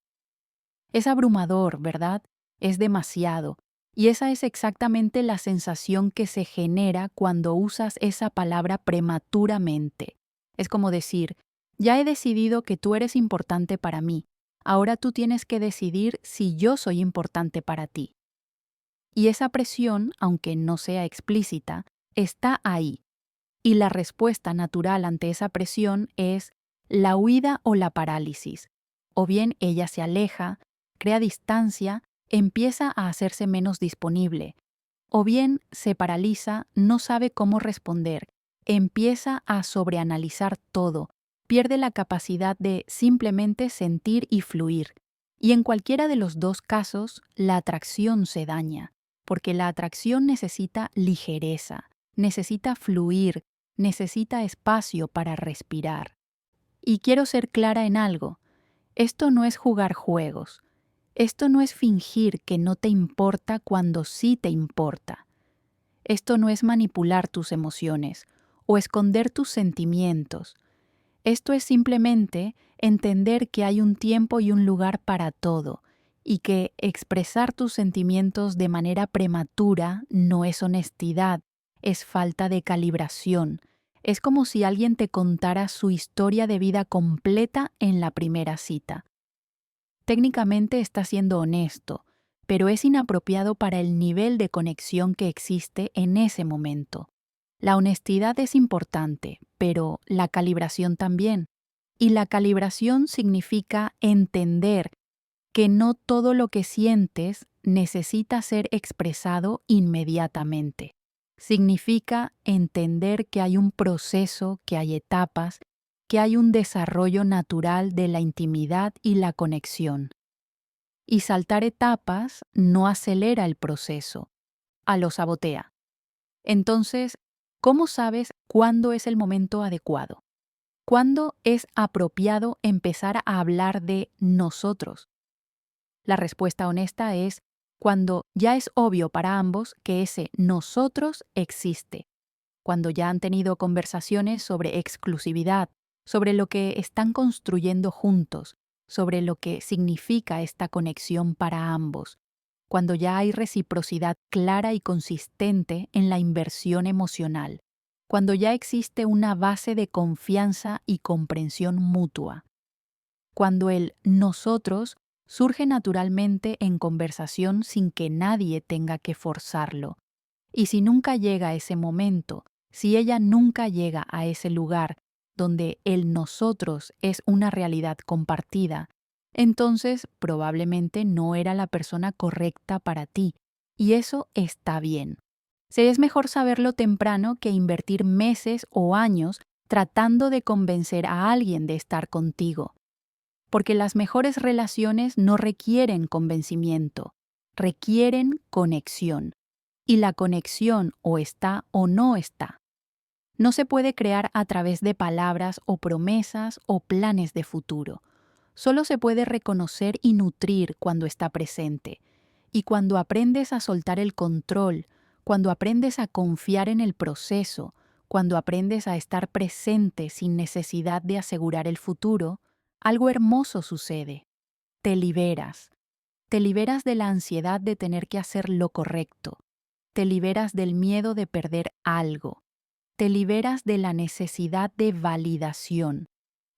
[SPEAKER 1] Es abrumador, ¿verdad? Es demasiado. Y esa es exactamente la sensación que se genera cuando usas esa palabra prematuramente. Es como decir, ya he decidido que tú eres importante para mí. Ahora tú tienes que decidir si yo soy importante para ti. Y esa presión, aunque no sea explícita, está ahí. Y la respuesta natural ante esa presión es la huida o la parálisis. O bien ella se aleja, crea distancia, empieza a hacerse menos disponible. O bien se paraliza, no sabe cómo responder, empieza a sobreanalizar todo, pierde la capacidad de simplemente sentir y fluir. Y en cualquiera de los dos casos, la atracción se daña, porque la atracción necesita ligereza, necesita fluir, necesita espacio para respirar. Y quiero ser clara en algo, esto no es jugar juegos, esto no es fingir que no te importa cuando sí te importa. Esto no es manipular tus emociones o esconder tus sentimientos. Esto es simplemente entender que hay un tiempo y un lugar para todo y que expresar tus sentimientos de manera prematura no es honestidad, es falta de calibración. Es como si alguien te contara su historia de vida completa en la primera cita. Técnicamente está siendo honesto, pero es inapropiado para el nivel de conexión que existe en ese momento. La honestidad es importante, pero la calibración también. Y la calibración significa entender que no todo lo que sientes necesita ser expresado inmediatamente. Significa entender que hay un proceso, que hay etapas, que hay un desarrollo natural de la intimidad y la conexión. Y saltar etapas no acelera el proceso, lo sabotea. Entonces, ¿cómo sabes cuándo es el momento adecuado? ¿Cuándo es apropiado empezar a hablar de nosotros? La respuesta honesta es cuando ya es obvio para ambos que ese nosotros existe, cuando ya han tenido conversaciones sobre exclusividad, sobre lo que están construyendo juntos, sobre lo que significa esta conexión para ambos, cuando ya hay reciprocidad clara y consistente en la inversión emocional, cuando ya existe una base de confianza y comprensión mutua, cuando el nosotros surge naturalmente en conversación sin que nadie tenga que forzarlo. Y si nunca llega ese momento, si ella nunca llega a ese lugar donde el nosotros es una realidad compartida, entonces probablemente no era la persona correcta para ti, y eso está bien. Es mejor saberlo temprano que invertir meses o años tratando de convencer a alguien de estar contigo. Porque las mejores relaciones no requieren convencimiento, requieren conexión. Y la conexión o está o no está. No se puede crear a través de palabras o promesas o planes de futuro. Solo se puede reconocer y nutrir cuando está presente. Y cuando aprendes a soltar el control, cuando aprendes a confiar en el proceso, cuando aprendes a estar presente sin necesidad de asegurar el futuro, algo hermoso sucede. Te liberas. Te liberas de la ansiedad de tener que hacer lo correcto. Te liberas del miedo de perder algo. Te liberas de la necesidad de validación.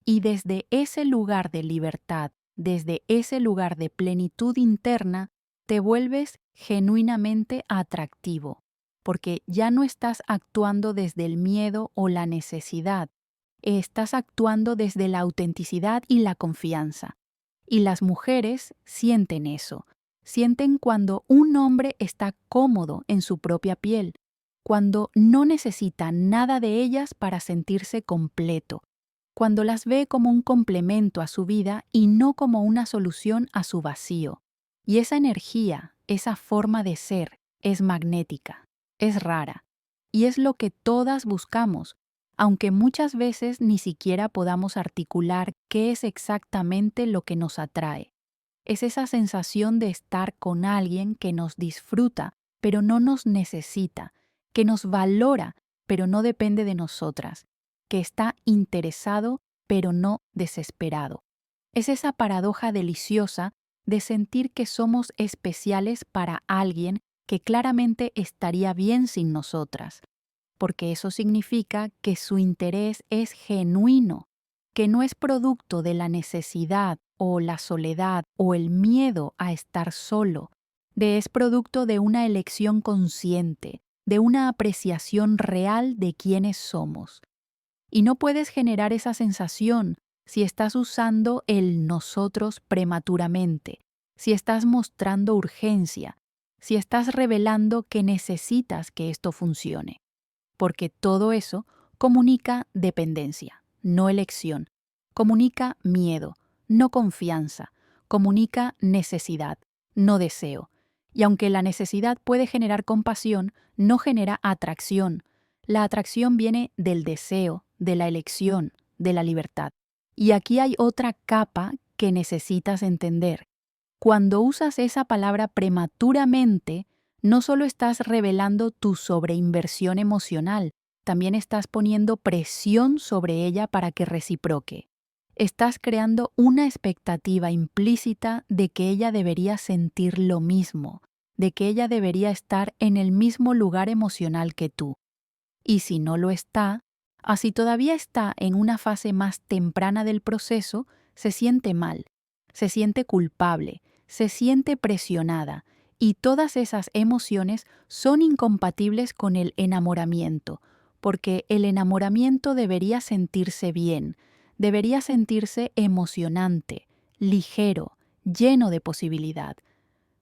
[SPEAKER 1] Y desde ese lugar de libertad, desde ese lugar de plenitud interna, te vuelves genuinamente atractivo, porque ya no estás actuando desde el miedo o la necesidad, estás actuando desde la autenticidad y la confianza. Y las mujeres sienten eso. Sienten cuando un hombre está cómodo en su propia piel, cuando no necesita nada de ellas para sentirse completo, cuando las ve como un complemento a su vida y no como una solución a su vacío. Y esa energía, esa forma de ser, es magnética, es rara, y es lo que todas buscamos, aunque muchas veces ni siquiera podamos articular qué es exactamente lo que nos atrae. Es esa sensación de estar con alguien que nos disfruta, pero no nos necesita, que nos valora, pero no depende de nosotras, que está interesado, pero no desesperado. Es esa paradoja deliciosa de sentir que somos especiales para alguien que claramente estaría bien sin nosotras, porque eso significa que su interés es genuino, que no es producto de la necesidad o la soledad o el miedo a estar solo, es producto de una elección consciente, de una apreciación real de quiénes somos. Y no puedes generar esa sensación si estás usando el nosotros prematuramente, si estás mostrando urgencia, si estás revelando que necesitas que esto funcione. Porque todo eso comunica dependencia, no elección. Comunica miedo, no confianza. Comunica necesidad, no deseo. Y aunque la necesidad puede generar compasión, no genera atracción. La atracción viene del deseo, de la elección, de la libertad. Y aquí hay otra capa que necesitas entender. Cuando usas esa palabra prematuramente, no solo estás revelando tu sobreinversión emocional, también estás poniendo presión sobre ella para que reciproque. Estás creando una expectativa implícita de que ella debería sentir lo mismo, de que ella debería estar en el mismo lugar emocional que tú. Y si no lo está, así todavía está en una fase más temprana del proceso, se siente mal, se siente culpable, se siente presionada, y todas esas emociones son incompatibles con el enamoramiento, porque el enamoramiento debería sentirse bien, debería sentirse emocionante, ligero, lleno de posibilidad.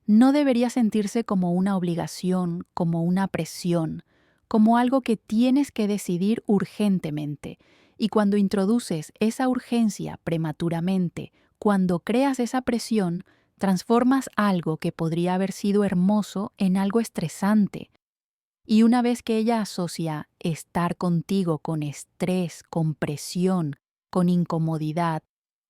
[SPEAKER 1] No debería sentirse como una obligación, como una presión, como algo que tienes que decidir urgentemente. Y cuando introduces esa urgencia prematuramente, cuando creas esa presión, transformas algo que podría haber sido hermoso en algo estresante. Y una vez que ella asocia estar contigo con estrés, con presión, con incomodidad,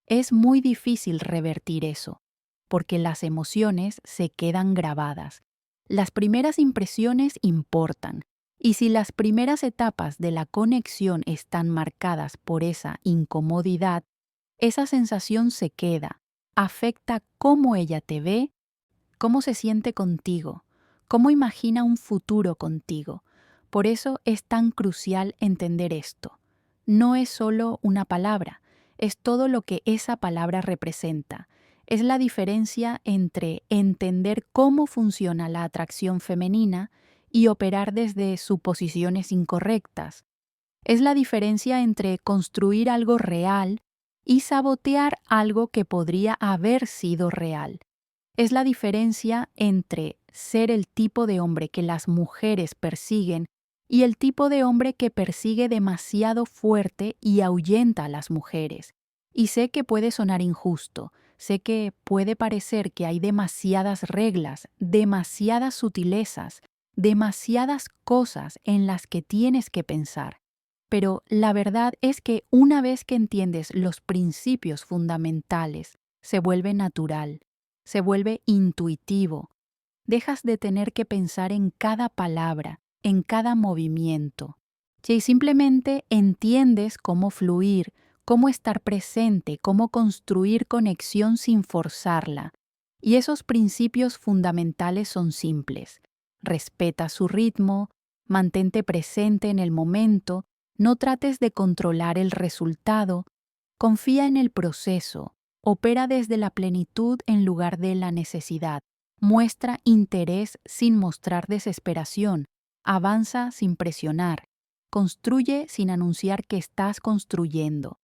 [SPEAKER 1] es muy difícil revertir eso, porque las emociones se quedan grabadas. Las primeras impresiones importan, y si las primeras etapas de la conexión están marcadas por esa incomodidad, esa sensación se queda, afecta cómo ella te ve, cómo se siente contigo, cómo imagina un futuro contigo. Por eso es tan crucial entender esto. No es solo una palabra, es todo lo que esa palabra representa. Es la diferencia entre entender cómo funciona la atracción femenina y operar desde suposiciones incorrectas. Es la diferencia entre construir algo real y sabotear algo que podría haber sido real. Es la diferencia entre ser el tipo de hombre que las mujeres persiguen y el tipo de hombre que persigue demasiado fuerte y ahuyenta a las mujeres. Y sé que puede sonar injusto, sé que puede parecer que hay demasiadas reglas, demasiadas sutilezas, demasiadas cosas en las que tienes que pensar. Pero la verdad es que una vez que entiendes los principios fundamentales, se vuelve natural. Se vuelve intuitivo. Dejas de tener que pensar en cada palabra, en cada movimiento. Y simplemente entiendes cómo fluir, cómo estar presente, cómo construir conexión sin forzarla. Y esos principios fundamentales son simples. Respeta su ritmo, mantente presente en el momento, no trates de controlar el resultado, confía en el proceso. Opera desde la plenitud en lugar de la necesidad. Muestra interés sin mostrar desesperación. Avanza sin presionar. Construye sin anunciar que estás construyendo.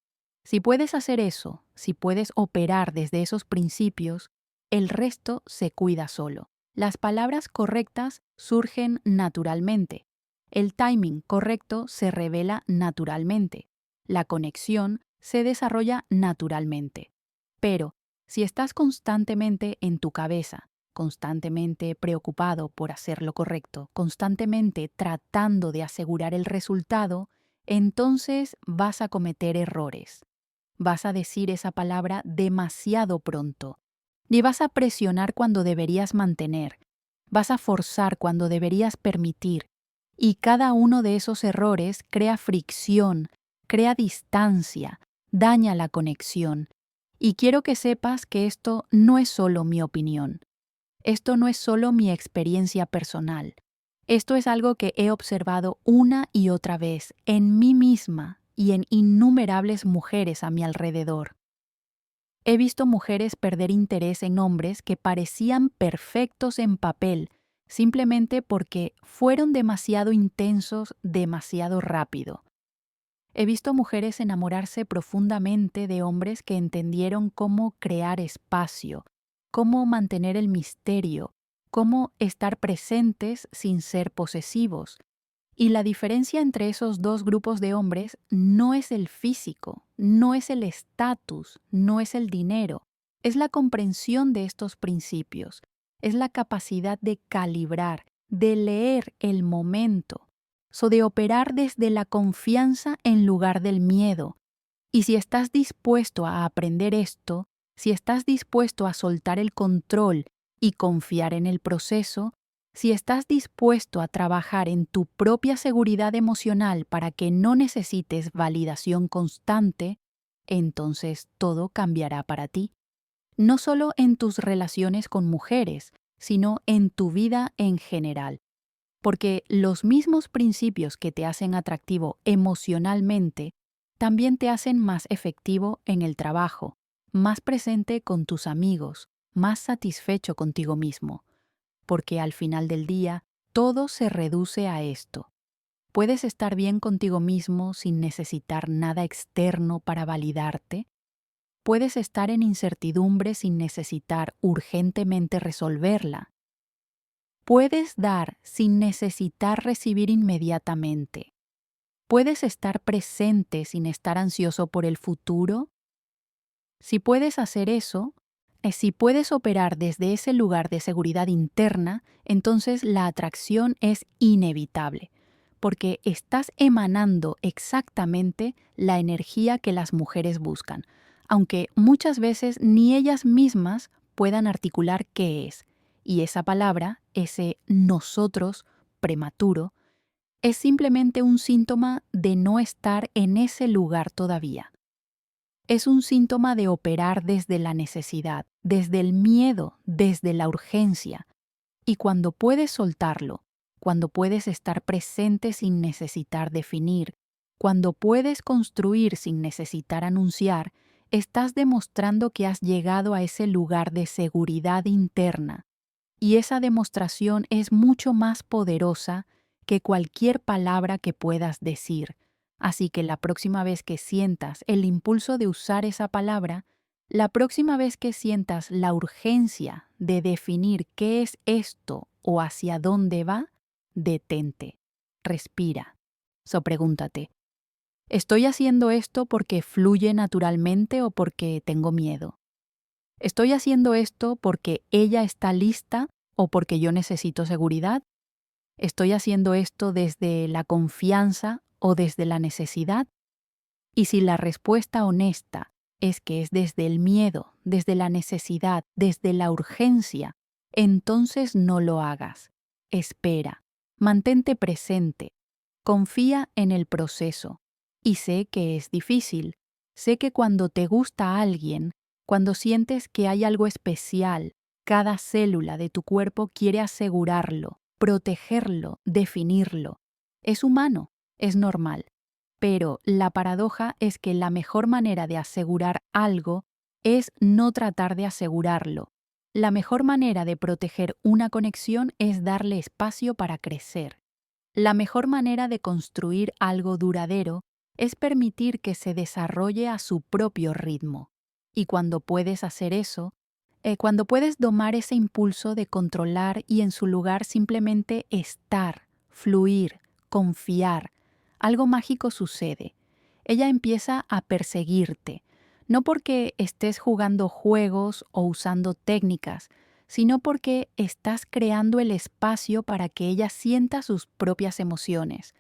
[SPEAKER 1] Si puedes hacer eso, si puedes operar desde esos principios, el resto se cuida solo. Las palabras correctas surgen naturalmente. El timing correcto se revela naturalmente. La conexión se desarrolla naturalmente. Pero si estás constantemente en tu cabeza, constantemente preocupado por hacer lo correcto, constantemente tratando de asegurar el resultado, entonces vas a cometer errores. Vas a decir esa palabra demasiado pronto. Y vas a presionar cuando deberías mantener. Vas a forzar cuando deberías permitir. Y cada uno de esos errores crea fricción, crea distancia, daña la conexión. Y quiero que sepas que esto no es solo mi opinión. Esto no es solo mi experiencia personal. Esto es algo que he observado una y otra vez en mí misma y en innumerables mujeres a mi alrededor. He visto mujeres perder interés en hombres que parecían perfectos en papel, simplemente porque fueron demasiado intensos demasiado rápido. He visto mujeres enamorarse profundamente de hombres que entendieron cómo crear espacio, cómo mantener el misterio, cómo estar presentes sin ser posesivos. Y la diferencia entre esos dos grupos de hombres no es el físico, no es el estatus, no es el dinero, es la comprensión de estos principios, es la capacidad de calibrar, de leer el momento, de operar desde la confianza en lugar del miedo. Y si estás dispuesto a aprender esto, si estás dispuesto a soltar el control y confiar en el proceso, si estás dispuesto a trabajar en tu propia seguridad emocional para que no necesites validación constante, entonces todo cambiará para ti. No solo en tus relaciones con mujeres, sino en tu vida en general. Porque los mismos principios que te hacen atractivo emocionalmente también te hacen más efectivo en el trabajo, más presente con tus amigos, más satisfecho contigo mismo. Porque al final del día, todo se reduce a esto. ¿Puedes estar bien contigo mismo sin necesitar nada externo para validarte? ¿Puedes estar en incertidumbre sin necesitar urgentemente resolverla? ¿Puedes dar sin necesitar recibir inmediatamente? ¿Puedes estar presente sin estar ansioso por el futuro? Si puedes hacer eso, si puedes operar desde ese lugar de seguridad interna, entonces la atracción es inevitable, porque estás emanando exactamente la energía que las mujeres buscan, aunque muchas veces ni ellas mismas puedan articular qué es. Y esa palabra, ese nosotros prematuro, es simplemente un síntoma de no estar en ese lugar todavía. Es un síntoma de operar desde la necesidad, desde el miedo, desde la urgencia. Y cuando puedes soltarlo, cuando puedes estar presente sin necesitar definir, cuando puedes construir sin necesitar anunciar, estás demostrando que has llegado a ese lugar de seguridad interna. Y esa demostración es mucho más poderosa que cualquier palabra que puedas decir. Así que la próxima vez que sientas el impulso de usar esa palabra, la próxima vez que sientas la urgencia de definir qué es esto o hacia dónde va, detente, respira. Pregúntate, ¿estoy haciendo esto porque fluye naturalmente o porque tengo miedo? ¿Estoy haciendo esto porque ella está lista o porque yo necesito seguridad? ¿Estoy haciendo esto desde la confianza o desde la necesidad? Y si la respuesta honesta es que es desde el miedo, desde la necesidad, desde la urgencia, entonces no lo hagas. Espera, mantente presente, confía en el proceso. Y sé que es difícil. Sé que cuando te gusta a alguien, cuando sientes que hay algo especial, cada célula de tu cuerpo quiere asegurarlo, protegerlo, definirlo. Es humano, es normal. Pero la paradoja es que la mejor manera de asegurar algo es no tratar de asegurarlo. La mejor manera de proteger una conexión es darle espacio para crecer. La mejor manera de construir algo duradero es permitir que se desarrolle a su propio ritmo. Y cuando puedes hacer eso, cuando puedes domar ese impulso de controlar y en su lugar simplemente estar, fluir, confiar, algo mágico sucede. Ella empieza a perseguirte, no porque estés jugando juegos o usando técnicas, sino porque estás creando el espacio para que ella sienta sus propias emociones,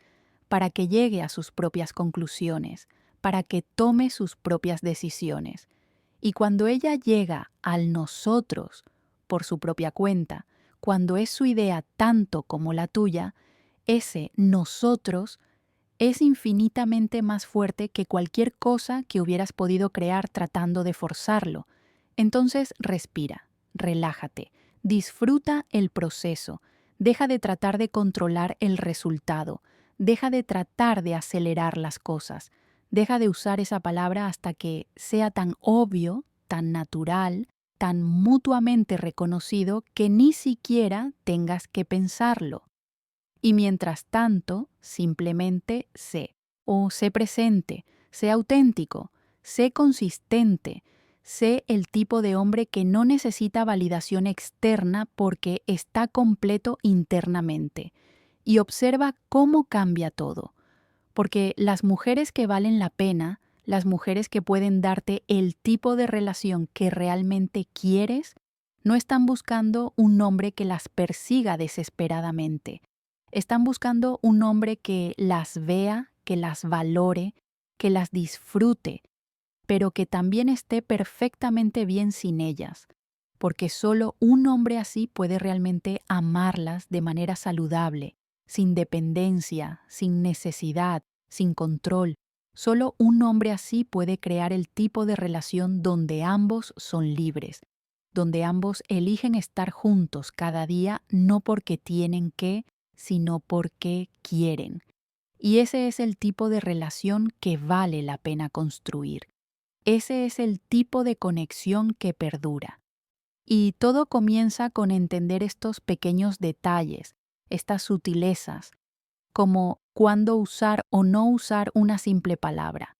[SPEAKER 1] para que llegue a sus propias conclusiones, para que tome sus propias decisiones. Y cuando ella llega al nosotros por su propia cuenta, cuando es su idea tanto como la tuya, ese nosotros es infinitamente más fuerte que cualquier cosa que hubieras podido crear tratando de forzarlo. Entonces respira, relájate, disfruta el proceso, deja de tratar de controlar el resultado, deja de tratar de acelerar las cosas, deja de usar esa palabra hasta que sea tan obvio, tan natural, tan mutuamente reconocido que ni siquiera tengas que pensarlo. Y mientras tanto, simplemente sé, o sé presente, sé auténtico, sé consistente, sé el tipo de hombre que no necesita validación externa porque está completo internamente. Y observa cómo cambia todo. Porque las mujeres que valen la pena, las mujeres que pueden darte el tipo de relación que realmente quieres, no están buscando un hombre que las persiga desesperadamente. Están buscando un hombre que las vea, que las valore, que las disfrute, pero que también esté perfectamente bien sin ellas, porque solo un hombre así puede realmente amarlas de manera saludable, sin dependencia, sin necesidad, sin control. Solo un hombre así puede crear el tipo de relación donde ambos son libres, donde ambos eligen estar juntos cada día no porque tienen que, sino porque quieren. Y ese es el tipo de relación que vale la pena construir. Ese es el tipo de conexión que perdura. Y todo comienza con entender estos pequeños detalles, estas sutilezas, como cuándo usar o no usar una simple palabra,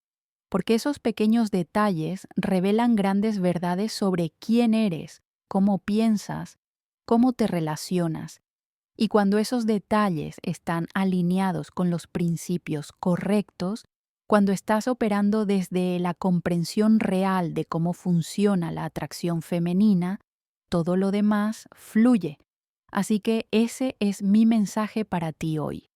[SPEAKER 1] porque esos pequeños detalles revelan grandes verdades sobre quién eres, cómo piensas, cómo te relacionas. Y cuando esos detalles están alineados con los principios correctos, cuando estás operando desde la comprensión real de cómo funciona la atracción femenina, todo lo demás fluye. Así que ese es mi mensaje para ti hoy.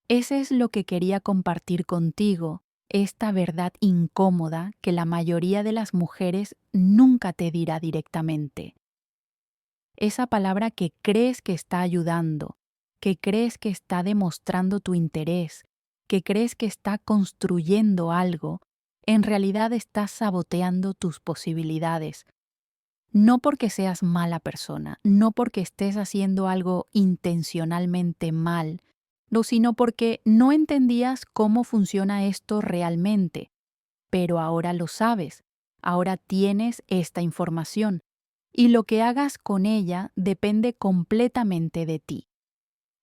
[SPEAKER 1] Ese es lo que quería compartir contigo, esta verdad incómoda que la mayoría de las mujeres nunca te dirá directamente. Esa palabra que crees que está ayudando, que crees que está demostrando tu interés, que crees que está construyendo algo, en realidad está saboteando tus posibilidades. No porque seas mala persona, no porque estés haciendo algo intencionalmente mal, no, sino porque no entendías cómo funciona esto realmente. Pero ahora lo sabes, ahora tienes esta información, y lo que hagas con ella depende completamente de ti.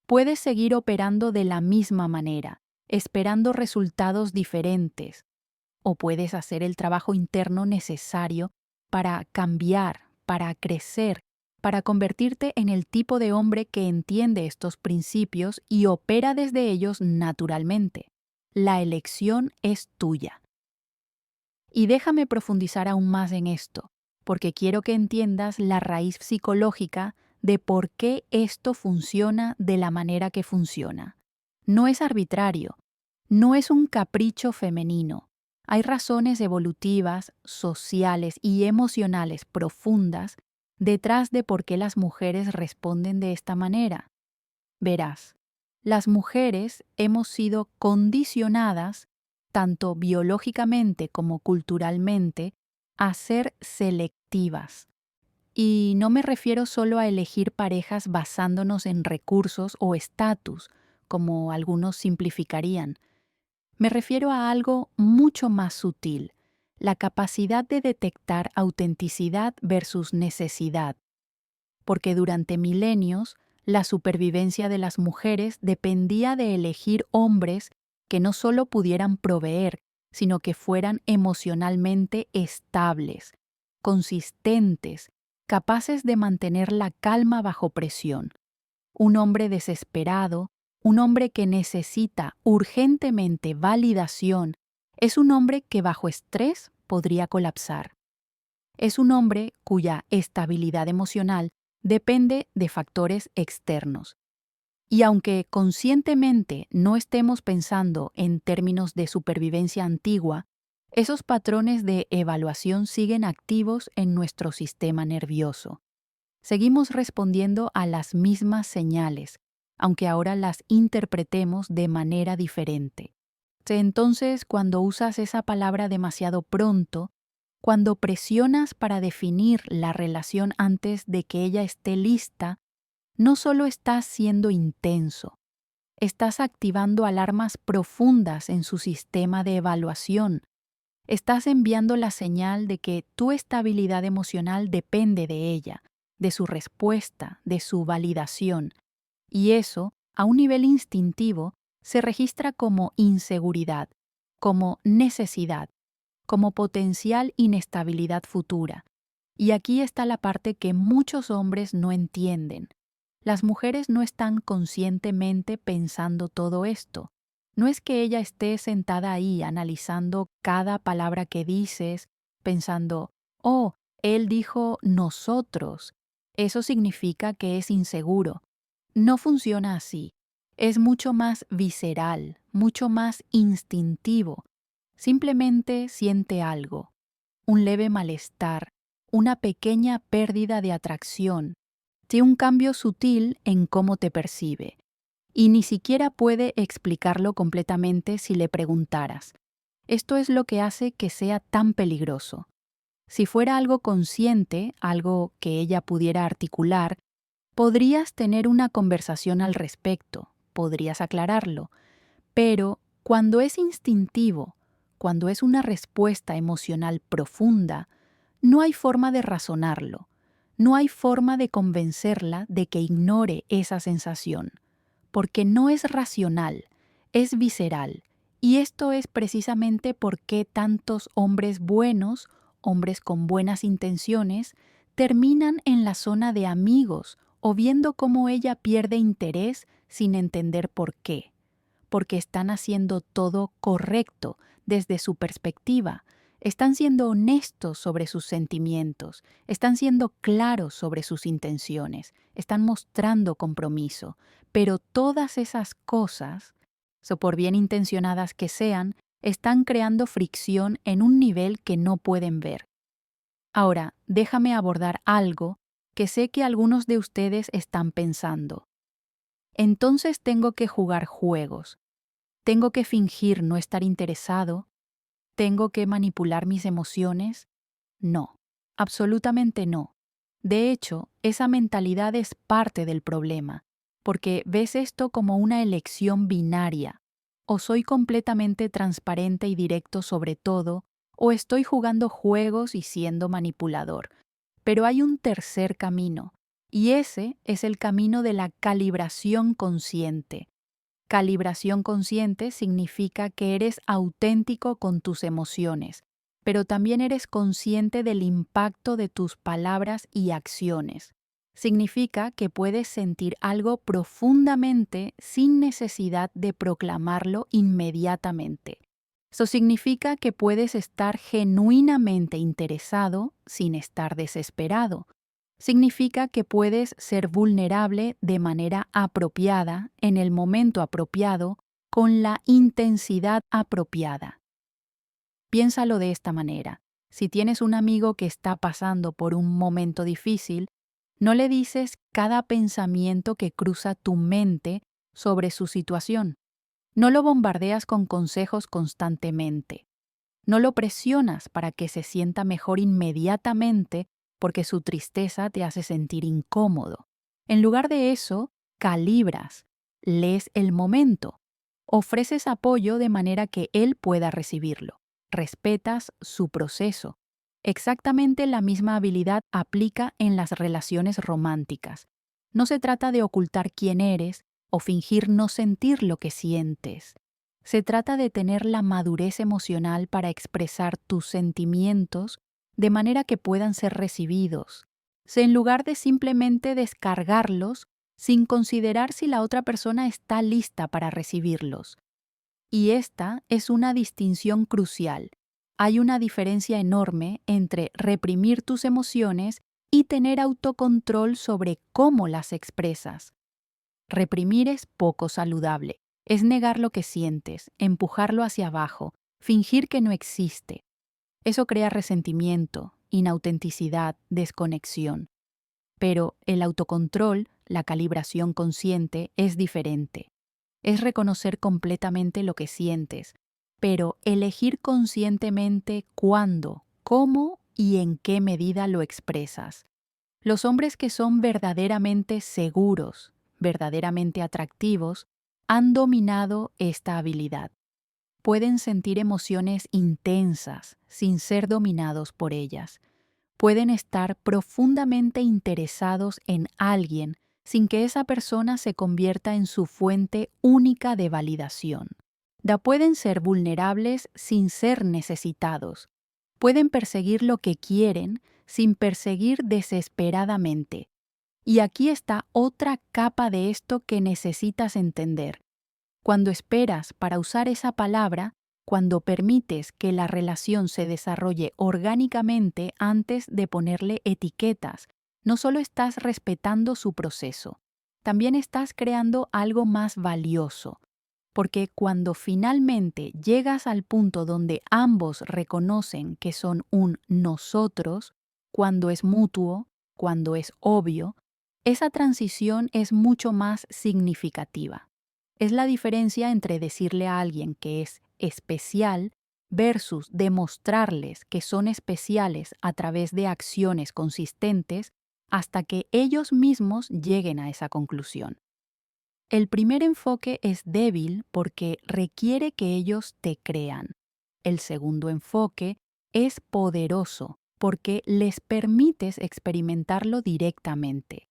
[SPEAKER 1] Puedes seguir operando de la misma manera, esperando resultados diferentes, o puedes hacer el trabajo interno necesario para cambiar, para crecer, para convertirte en el tipo de hombre que entiende estos principios y opera desde ellos naturalmente. La elección es tuya. Y déjame profundizar aún más en esto, porque quiero que entiendas la raíz psicológica de por qué esto funciona de la manera que funciona. No es arbitrario, no es un capricho femenino. Hay razones evolutivas, sociales y emocionales profundas detrás de por qué las mujeres responden de esta manera. Verás, las mujeres hemos sido condicionadas, tanto biológicamente como culturalmente, a ser selectivas. Y no me refiero solo a elegir parejas basándonos en recursos o estatus, como algunos simplificarían. Me refiero a algo mucho más sutil, la capacidad de detectar autenticidad versus necesidad, porque durante milenios la supervivencia de las mujeres dependía de elegir hombres que no solo pudieran proveer, sino que fueran emocionalmente estables, consistentes, capaces de mantener la calma bajo presión. Un hombre desesperado, un hombre que necesita urgentemente validación, es un hombre que bajo estrés podría colapsar. Es un hombre cuya estabilidad emocional depende de factores externos. Y aunque conscientemente no estemos pensando en términos de supervivencia antigua, esos patrones de evaluación siguen activos en nuestro sistema nervioso. Seguimos respondiendo a las mismas señales, aunque ahora las interpretemos de manera diferente. Entonces, cuando usas esa palabra demasiado pronto, cuando presionas para definir la relación antes de que ella esté lista, no solo estás siendo intenso, estás activando alarmas profundas en su sistema de evaluación. Estás enviando la señal de que tu estabilidad emocional depende de ella, de su respuesta, de su validación. Y eso, a un nivel instintivo, se registra como inseguridad, como necesidad, como potencial inestabilidad futura. Y aquí está la parte que muchos hombres no entienden. Las mujeres no están conscientemente pensando todo esto. No es que ella esté sentada ahí analizando cada palabra que dices, pensando, oh, él dijo nosotros. Eso significa que es inseguro. No funciona así. Es mucho más visceral, mucho más instintivo. Simplemente siente algo, un leve malestar, una pequeña pérdida de atracción, tiene un cambio sutil en cómo te percibe, y ni siquiera puede explicarlo completamente si le preguntaras. Esto es lo que hace que sea tan peligroso. Si fuera algo consciente, algo que ella pudiera articular, podrías tener una conversación al respecto, podrías aclararlo, pero cuando es instintivo, cuando es una respuesta emocional profunda, no hay forma de razonarlo, no hay forma de convencerla de que ignore esa sensación, porque no es racional, es visceral, y esto es precisamente por qué tantos hombres buenos, hombres con buenas intenciones, terminan en la zona de amigos o viendo cómo ella pierde interés sin entender por qué, porque están haciendo todo correcto desde su perspectiva, están siendo honestos sobre sus sentimientos, están siendo claros sobre sus intenciones, están mostrando compromiso, pero todas esas cosas, por bien intencionadas que sean, están creando fricción en un nivel que no pueden ver. Ahora, déjame abordar algo que sé que algunos de ustedes están pensando. Entonces tengo que jugar juegos. ¿Tengo que fingir no estar interesado? ¿Tengo que manipular mis emociones? No, absolutamente no. De hecho, esa mentalidad es parte del problema, porque ves esto como una elección binaria. O soy completamente transparente y directo sobre todo, o estoy jugando juegos y siendo manipulador. Pero hay un tercer camino, y ese es el camino de la calibración consciente. Calibración consciente significa que eres auténtico con tus emociones, pero también eres consciente del impacto de tus palabras y acciones. Significa que puedes sentir algo profundamente sin necesidad de proclamarlo inmediatamente. Eso significa que puedes estar genuinamente interesado sin estar desesperado. Significa que puedes ser vulnerable de manera apropiada, en el momento apropiado, con la intensidad apropiada. Piénsalo de esta manera. Si tienes un amigo que está pasando por un momento difícil, no le dices cada pensamiento que cruza tu mente sobre su situación. No lo bombardeas con consejos constantemente. No lo presionas para que se sienta mejor inmediatamente porque su tristeza te hace sentir incómodo. En lugar de eso, calibras, lees el momento, ofreces apoyo de manera que él pueda recibirlo, respetas su proceso. Exactamente la misma habilidad aplica en las relaciones románticas. No se trata de ocultar quién eres o fingir no sentir lo que sientes. Se trata de tener la madurez emocional para expresar tus sentimientos de manera que puedan ser recibidos, en lugar de simplemente descargarlos sin considerar si la otra persona está lista para recibirlos. Y esta es una distinción crucial. Hay una diferencia enorme entre reprimir tus emociones y tener autocontrol sobre cómo las expresas. Reprimir es poco saludable. Es negar lo que sientes, empujarlo hacia abajo, fingir que no existe. Eso crea resentimiento, inautenticidad, desconexión. Pero el autocontrol, la calibración consciente, es diferente. Es reconocer completamente lo que sientes, pero elegir conscientemente cuándo, cómo y en qué medida lo expresas. Los hombres que son verdaderamente seguros, verdaderamente atractivos, han dominado esta habilidad. pueden sentir emociones intensas sin ser dominados por ellas. Pueden estar profundamente interesados en alguien sin que esa persona se convierta en su fuente única de validación. Pueden ser vulnerables sin ser necesitados. Pueden perseguir lo que quieren sin perseguir desesperadamente. Y aquí está otra capa de esto que necesitas entender. Cuando esperas para usar esa palabra, cuando permites que la relación se desarrolle orgánicamente antes de ponerle etiquetas, no solo estás respetando su proceso, también estás creando algo más valioso. Porque cuando finalmente llegas al punto donde ambos reconocen que son un nosotros, cuando es mutuo, cuando es obvio, esa transición es mucho más significativa. Es la diferencia entre decirle a alguien que es especial versus demostrarles que son especiales a través de acciones consistentes hasta que ellos mismos lleguen a esa conclusión. El primer enfoque es débil porque requiere que ellos te crean. El segundo enfoque es poderoso porque les permites experimentarlo directamente.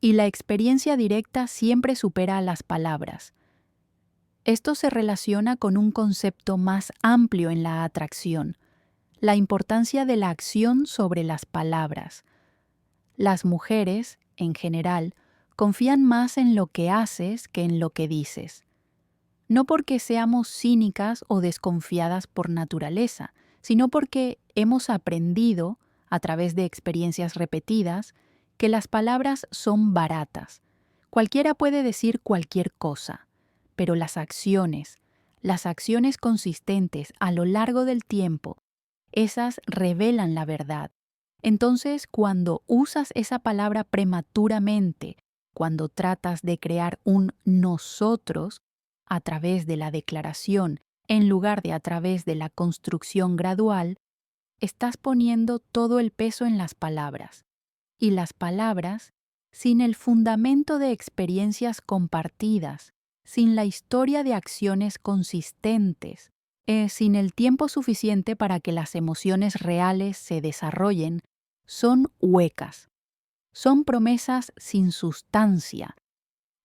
[SPEAKER 1] Y la experiencia directa siempre supera a las palabras. Esto se relaciona con un concepto más amplio en la atracción, la importancia de la acción sobre las palabras. Las mujeres, en general, confían más en lo que haces que en lo que dices. No porque seamos cínicas o desconfiadas por naturaleza, sino porque hemos aprendido, a través de experiencias repetidas, que las palabras son baratas. Cualquiera puede decir cualquier cosa, pero las acciones consistentes a lo largo del tiempo, esas revelan la verdad. Entonces, cuando usas esa palabra prematuramente, cuando tratas de crear un nosotros a través de la declaración en lugar de a través de la construcción gradual, estás poniendo todo el peso en las palabras. Y las palabras, sin el fundamento de experiencias compartidas, sin la historia de acciones consistentes, sin el tiempo suficiente para que las emociones reales se desarrollen, son huecas. Son promesas sin sustancia.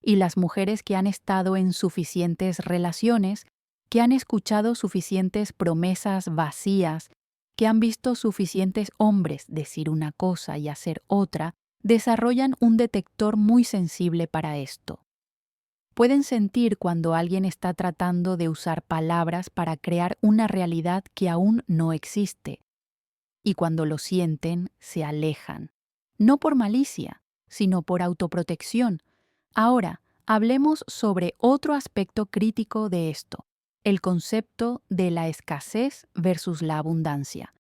[SPEAKER 1] Y las mujeres que han estado en suficientes relaciones, que han escuchado suficientes promesas vacías, que han visto suficientes hombres decir una cosa y hacer otra, desarrollan un detector muy sensible para esto. Pueden sentir cuando alguien está tratando de usar palabras para crear una realidad que aún no existe. Y cuando lo sienten, se alejan. No por malicia, sino por autoprotección. Ahora, hablemos sobre otro aspecto crítico de esto, el concepto de la escasez versus la abundancia.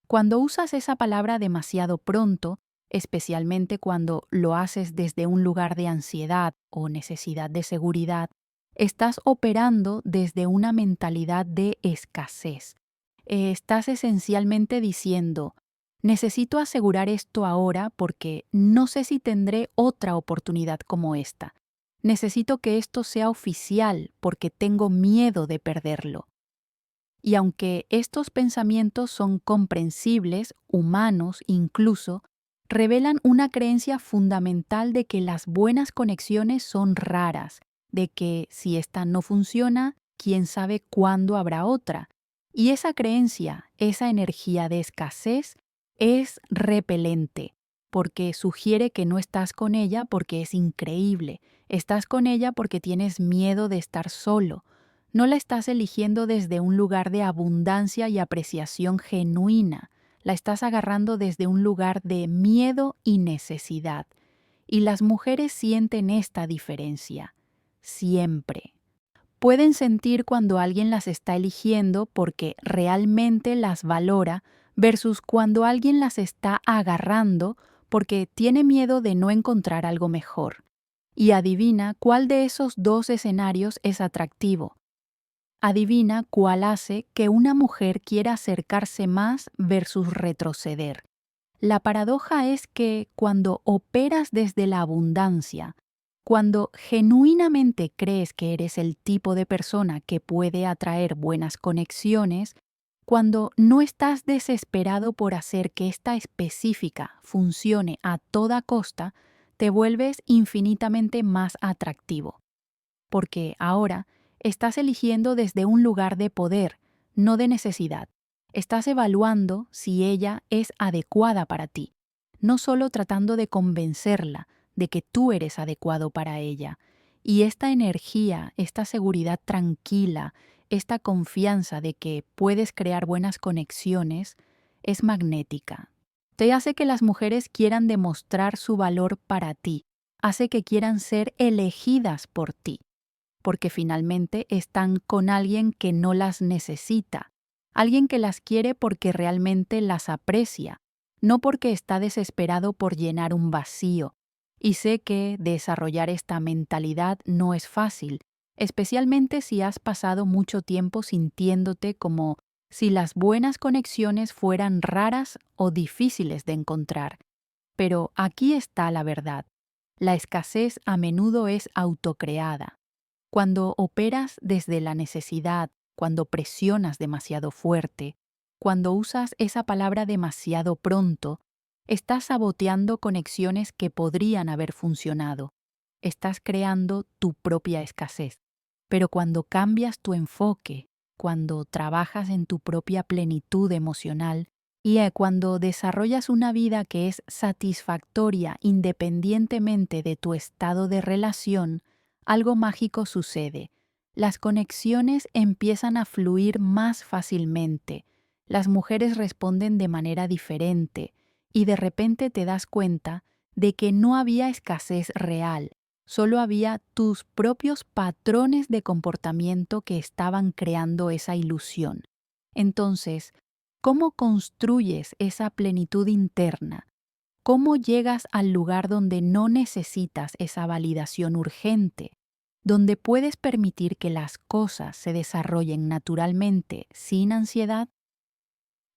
[SPEAKER 1] Cuando usas esa palabra demasiado pronto, especialmente cuando lo haces desde un lugar de ansiedad o necesidad de seguridad, estás operando desde una mentalidad de escasez. Estás esencialmente diciendo, necesito asegurar esto ahora porque no sé si tendré otra oportunidad como esta. Necesito que esto sea oficial porque tengo miedo de perderlo. Y aunque estos pensamientos son comprensibles, humanos incluso, revelan una creencia fundamental de que las buenas conexiones son raras, de que si esta no funciona, quién sabe cuándo habrá otra. Y esa creencia, esa energía de escasez, es repelente, porque sugiere que no estás con ella porque es increíble, estás con ella porque tienes miedo de estar solo. No la estás eligiendo desde un lugar de abundancia y apreciación genuina, la estás agarrando desde un lugar de miedo y necesidad. Y las mujeres sienten esta diferencia, siempre. Pueden sentir cuando alguien las está eligiendo porque realmente las valora versus cuando alguien las está agarrando porque tiene miedo de no encontrar algo mejor. Y adivina cuál de esos dos escenarios es atractivo. Adivina cuál hace que una mujer quiera acercarse más versus retroceder. La paradoja es que cuando operas desde la abundancia, Cuando genuinamente crees que eres el tipo de persona que puede atraer buenas conexiones, cuando no estás desesperado por hacer que esta específica funcione a toda costa, te vuelves infinitamente más atractivo, porque ahora estás eligiendo desde un lugar de poder, no de necesidad. Estás evaluando si ella es adecuada para ti, no solo tratando de convencerla de que tú eres adecuado para ella. Y esta energía, esta seguridad tranquila, esta confianza de que puedes crear buenas conexiones, es magnética. Te hace que las mujeres quieran demostrar su valor para ti, hace que quieran ser elegidas por ti, porque finalmente están con alguien que no las necesita, alguien que las quiere porque realmente las aprecia, no porque está desesperado por llenar un vacío. Y sé que desarrollar esta mentalidad no es fácil, especialmente si has pasado mucho tiempo sintiéndote como si las buenas conexiones fueran raras o difíciles de encontrar. Pero aquí está la verdad. La escasez a menudo es autocreada. Cuando operas desde la necesidad, cuando presionas demasiado fuerte, cuando usas esa palabra demasiado pronto, estás saboteando conexiones que podrían haber funcionado. Estás creando tu propia escasez. Pero cuando cambias tu enfoque, cuando trabajas en tu propia plenitud emocional y cuando desarrollas una vida que es satisfactoria independientemente de tu estado de relación, algo mágico sucede. Las conexiones empiezan a fluir más fácilmente. Las mujeres responden de manera diferente y de repente te das cuenta de que no había escasez real, solo había tus propios patrones de comportamiento que estaban creando esa ilusión. Entonces, ¿cómo construyes esa plenitud interna? ¿Cómo llegas al lugar donde no necesitas esa validación urgente, donde puedes permitir que las cosas se desarrollen naturalmente sin ansiedad?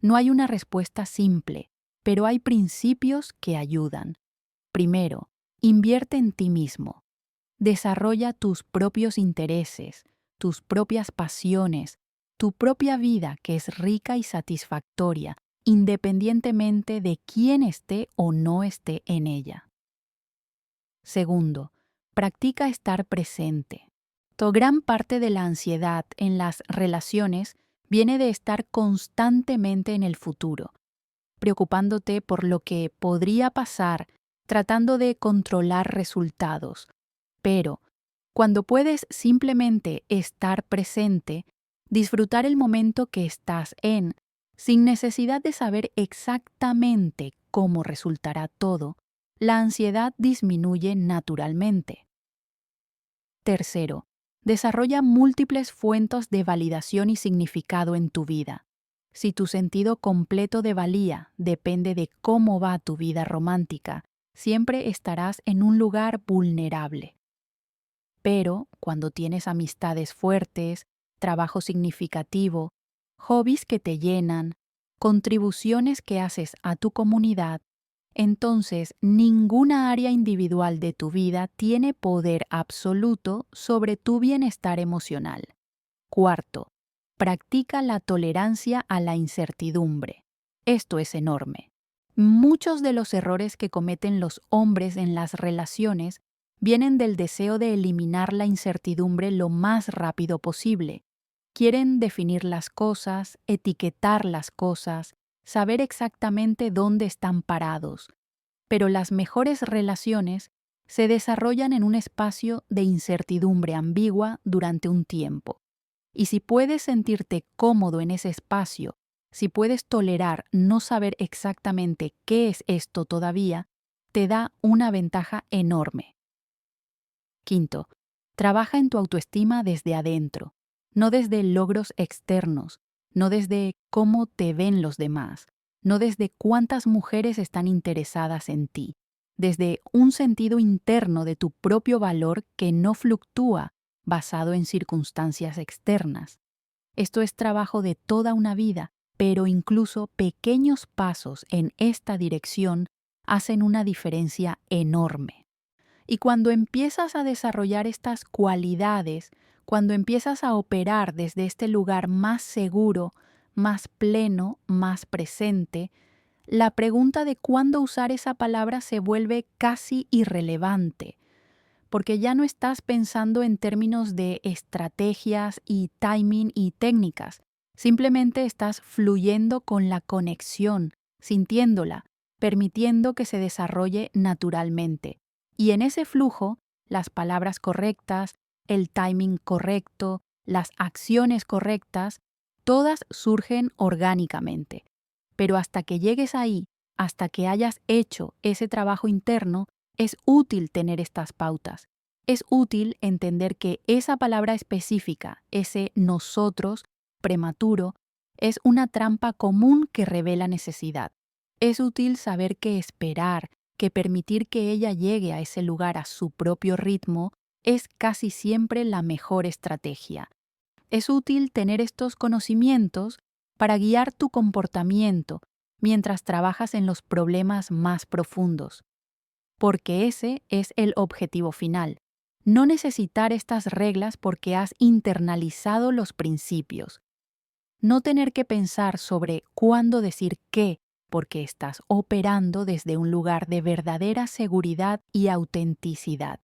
[SPEAKER 1] No hay una respuesta simple, pero hay principios que ayudan. Primero, invierte en ti mismo. Desarrolla tus propios intereses, tus propias pasiones, tu propia vida que es rica y satisfactoria, independientemente de quién esté o no esté en ella. Segundo, practica estar presente. Gran parte de la ansiedad en las relaciones viene de estar constantemente en el futuro, preocupándote por lo que podría pasar, tratando de controlar resultados. Pero, cuando puedes simplemente estar presente, disfrutar el momento que estás en, sin necesidad de saber exactamente cómo resultará todo, la ansiedad disminuye naturalmente. Tercero, desarrolla múltiples fuentes de validación y significado en tu vida. Si tu sentido completo de valía depende de cómo va tu vida romántica, siempre estarás en un lugar vulnerable. Pero cuando tienes amistades fuertes, trabajo significativo, hobbies que te llenan, contribuciones que haces a tu comunidad, entonces ninguna área individual de tu vida tiene poder absoluto sobre tu bienestar emocional. Cuarto, practica la tolerancia a la incertidumbre. Esto es enorme. Muchos de los errores que cometen los hombres en las relaciones vienen del deseo de eliminar la incertidumbre lo más rápido posible. Quieren definir las cosas, etiquetar las cosas, saber exactamente dónde están parados. Pero las mejores relaciones se desarrollan en un espacio de incertidumbre ambigua durante un tiempo. Y si puedes sentirte cómodo en ese espacio, si puedes tolerar no saber exactamente qué es esto todavía, te da una ventaja enorme. Quinto, trabaja en tu autoestima desde adentro, no desde logros externos, no desde cómo te ven los demás, no desde cuántas mujeres están interesadas en ti, desde un sentido interno de tu propio valor que no fluctúa basado en circunstancias externas. Esto es trabajo de toda una vida, pero incluso pequeños pasos en esta dirección hacen una diferencia enorme. Y cuando empiezas a desarrollar estas cualidades, cuando empiezas a operar desde este lugar más seguro, más pleno, más presente, la pregunta de cuándo usar esa palabra se vuelve casi irrelevante, porque ya no estás pensando en términos de estrategias y timing y técnicas. Simplemente estás fluyendo con la conexión, sintiéndola, permitiendo que se desarrolle naturalmente. Y en ese flujo, las palabras correctas, el timing correcto, las acciones correctas, todas surgen orgánicamente. Pero hasta que llegues ahí, hasta que hayas hecho ese trabajo interno, es útil tener estas pautas. Es útil entender que esa palabra específica, ese nosotros prematuro, es una trampa común que revela necesidad. Es útil saber que esperar, que permitir que ella llegue a ese lugar a su propio ritmo, es casi siempre la mejor estrategia. Es útil tener estos conocimientos para guiar tu comportamiento mientras trabajas en los problemas más profundos, porque ese es el objetivo final. No necesitar estas reglas porque has internalizado los principios. No tener que pensar sobre cuándo decir qué, porque estás operando desde un lugar de verdadera seguridad y autenticidad.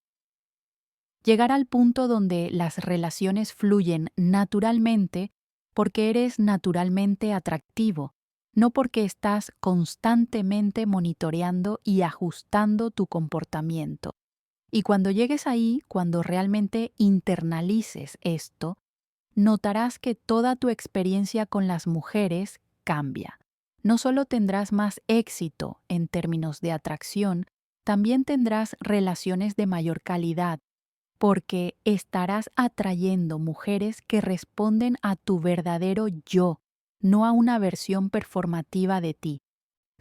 [SPEAKER 1] Llegar al punto donde las relaciones fluyen naturalmente porque eres naturalmente atractivo, no porque estás constantemente monitoreando y ajustando tu comportamiento. Y cuando llegues ahí, cuando realmente internalices esto, notarás que toda tu experiencia con las mujeres cambia. No solo tendrás más éxito en términos de atracción, también tendrás relaciones de mayor calidad, porque estarás atrayendo mujeres que responden a tu verdadero yo, no a una versión performativa de ti.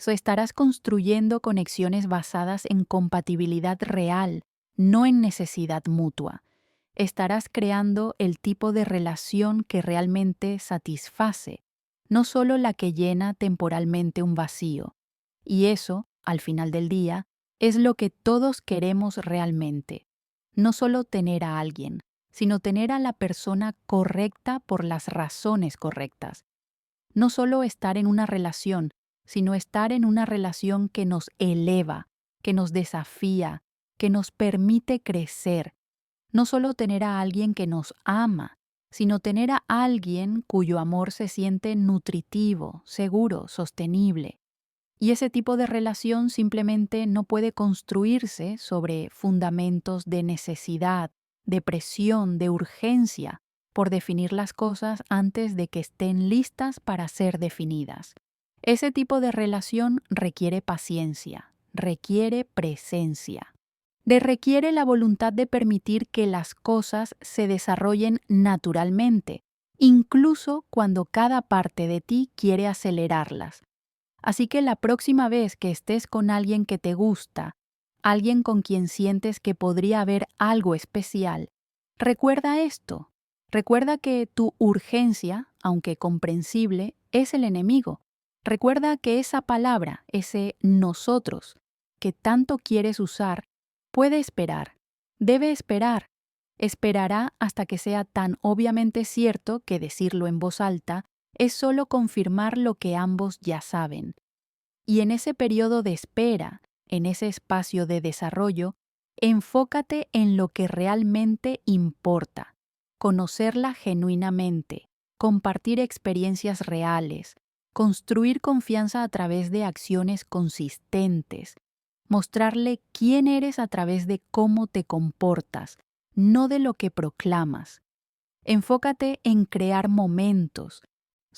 [SPEAKER 1] Estarás construyendo conexiones basadas en compatibilidad real, no en necesidad mutua. Estarás creando el tipo de relación que realmente satisface, no solo la que llena temporalmente un vacío. Y eso, al final del día, es lo que todos queremos realmente. No solo tener a alguien, sino tener a la persona correcta por las razones correctas. No solo estar en una relación, sino estar en una relación que nos eleva, que nos desafía, que nos permite crecer. No solo tener a alguien que nos ama, sino tener a alguien cuyo amor se siente nutritivo, seguro, sostenible. Y ese tipo de relación simplemente no puede construirse sobre fundamentos de necesidad, de presión, de urgencia, por definir las cosas antes de que estén listas para ser definidas. Ese tipo de relación requiere paciencia, requiere presencia, requiere la voluntad de permitir que las cosas se desarrollen naturalmente, incluso cuando cada parte de ti quiere acelerarlas. Así que la próxima vez que estés con alguien que te gusta, alguien con quien sientes que podría haber algo especial, recuerda esto. Recuerda que tu urgencia, aunque comprensible, es el enemigo. Recuerda que esa palabra, ese nosotros, que tanto quieres usar, puede esperar, debe esperar. Esperará hasta que sea tan obviamente cierto que decirlo en voz alta es solo confirmar lo que ambos ya saben. Y en ese periodo de espera, en ese espacio de desarrollo, enfócate en lo que realmente importa, conocerla genuinamente, compartir experiencias reales, construir confianza a través de acciones consistentes, mostrarle quién eres a través de cómo te comportas, no de lo que proclamas. Enfócate en crear momentos,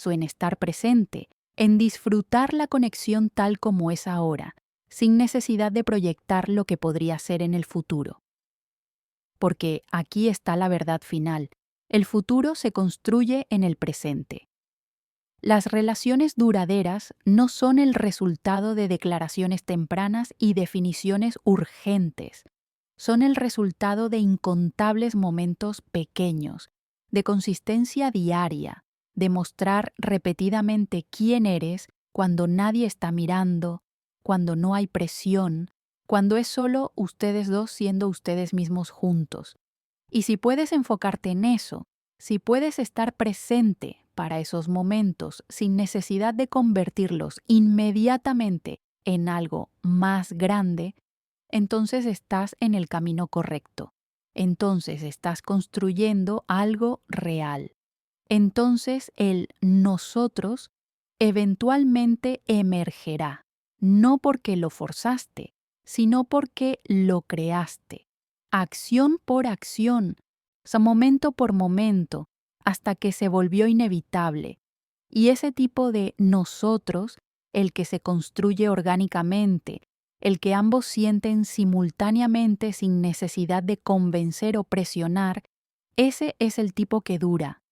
[SPEAKER 1] en estar presente, en disfrutar la conexión tal como es ahora, sin necesidad de proyectar lo que podría ser en el futuro. Porque aquí está la verdad final. El futuro se construye en el presente. Las relaciones duraderas no son el resultado de declaraciones tempranas y definiciones urgentes. Son el resultado de incontables momentos pequeños, de consistencia diaria, de mostrar repetidamente quién eres cuando nadie está mirando, cuando no hay presión, cuando es solo ustedes dos siendo ustedes mismos juntos. Y si puedes enfocarte en eso, si puedes estar presente para esos momentos sin necesidad de convertirlos inmediatamente en algo más grande, entonces estás en el camino correcto. Entonces estás construyendo algo real. Entonces el nosotros eventualmente emergerá, no porque lo forzaste, sino porque lo creaste, acción por acción, momento por momento, hasta que se volvió inevitable. Y ese tipo de nosotros, el que se construye orgánicamente, el que ambos sienten simultáneamente sin necesidad de convencer o presionar, ese es el tipo que dura.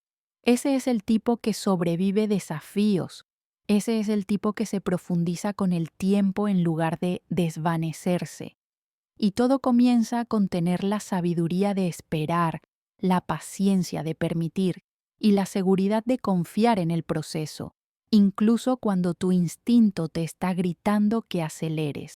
[SPEAKER 1] Ese es el tipo que sobrevive desafíos. Ese es el tipo que se profundiza con el tiempo en lugar de desvanecerse. Y todo comienza con tener la sabiduría de esperar, la paciencia de permitir y la seguridad de confiar en el proceso, incluso cuando tu instinto te está gritando que aceleres.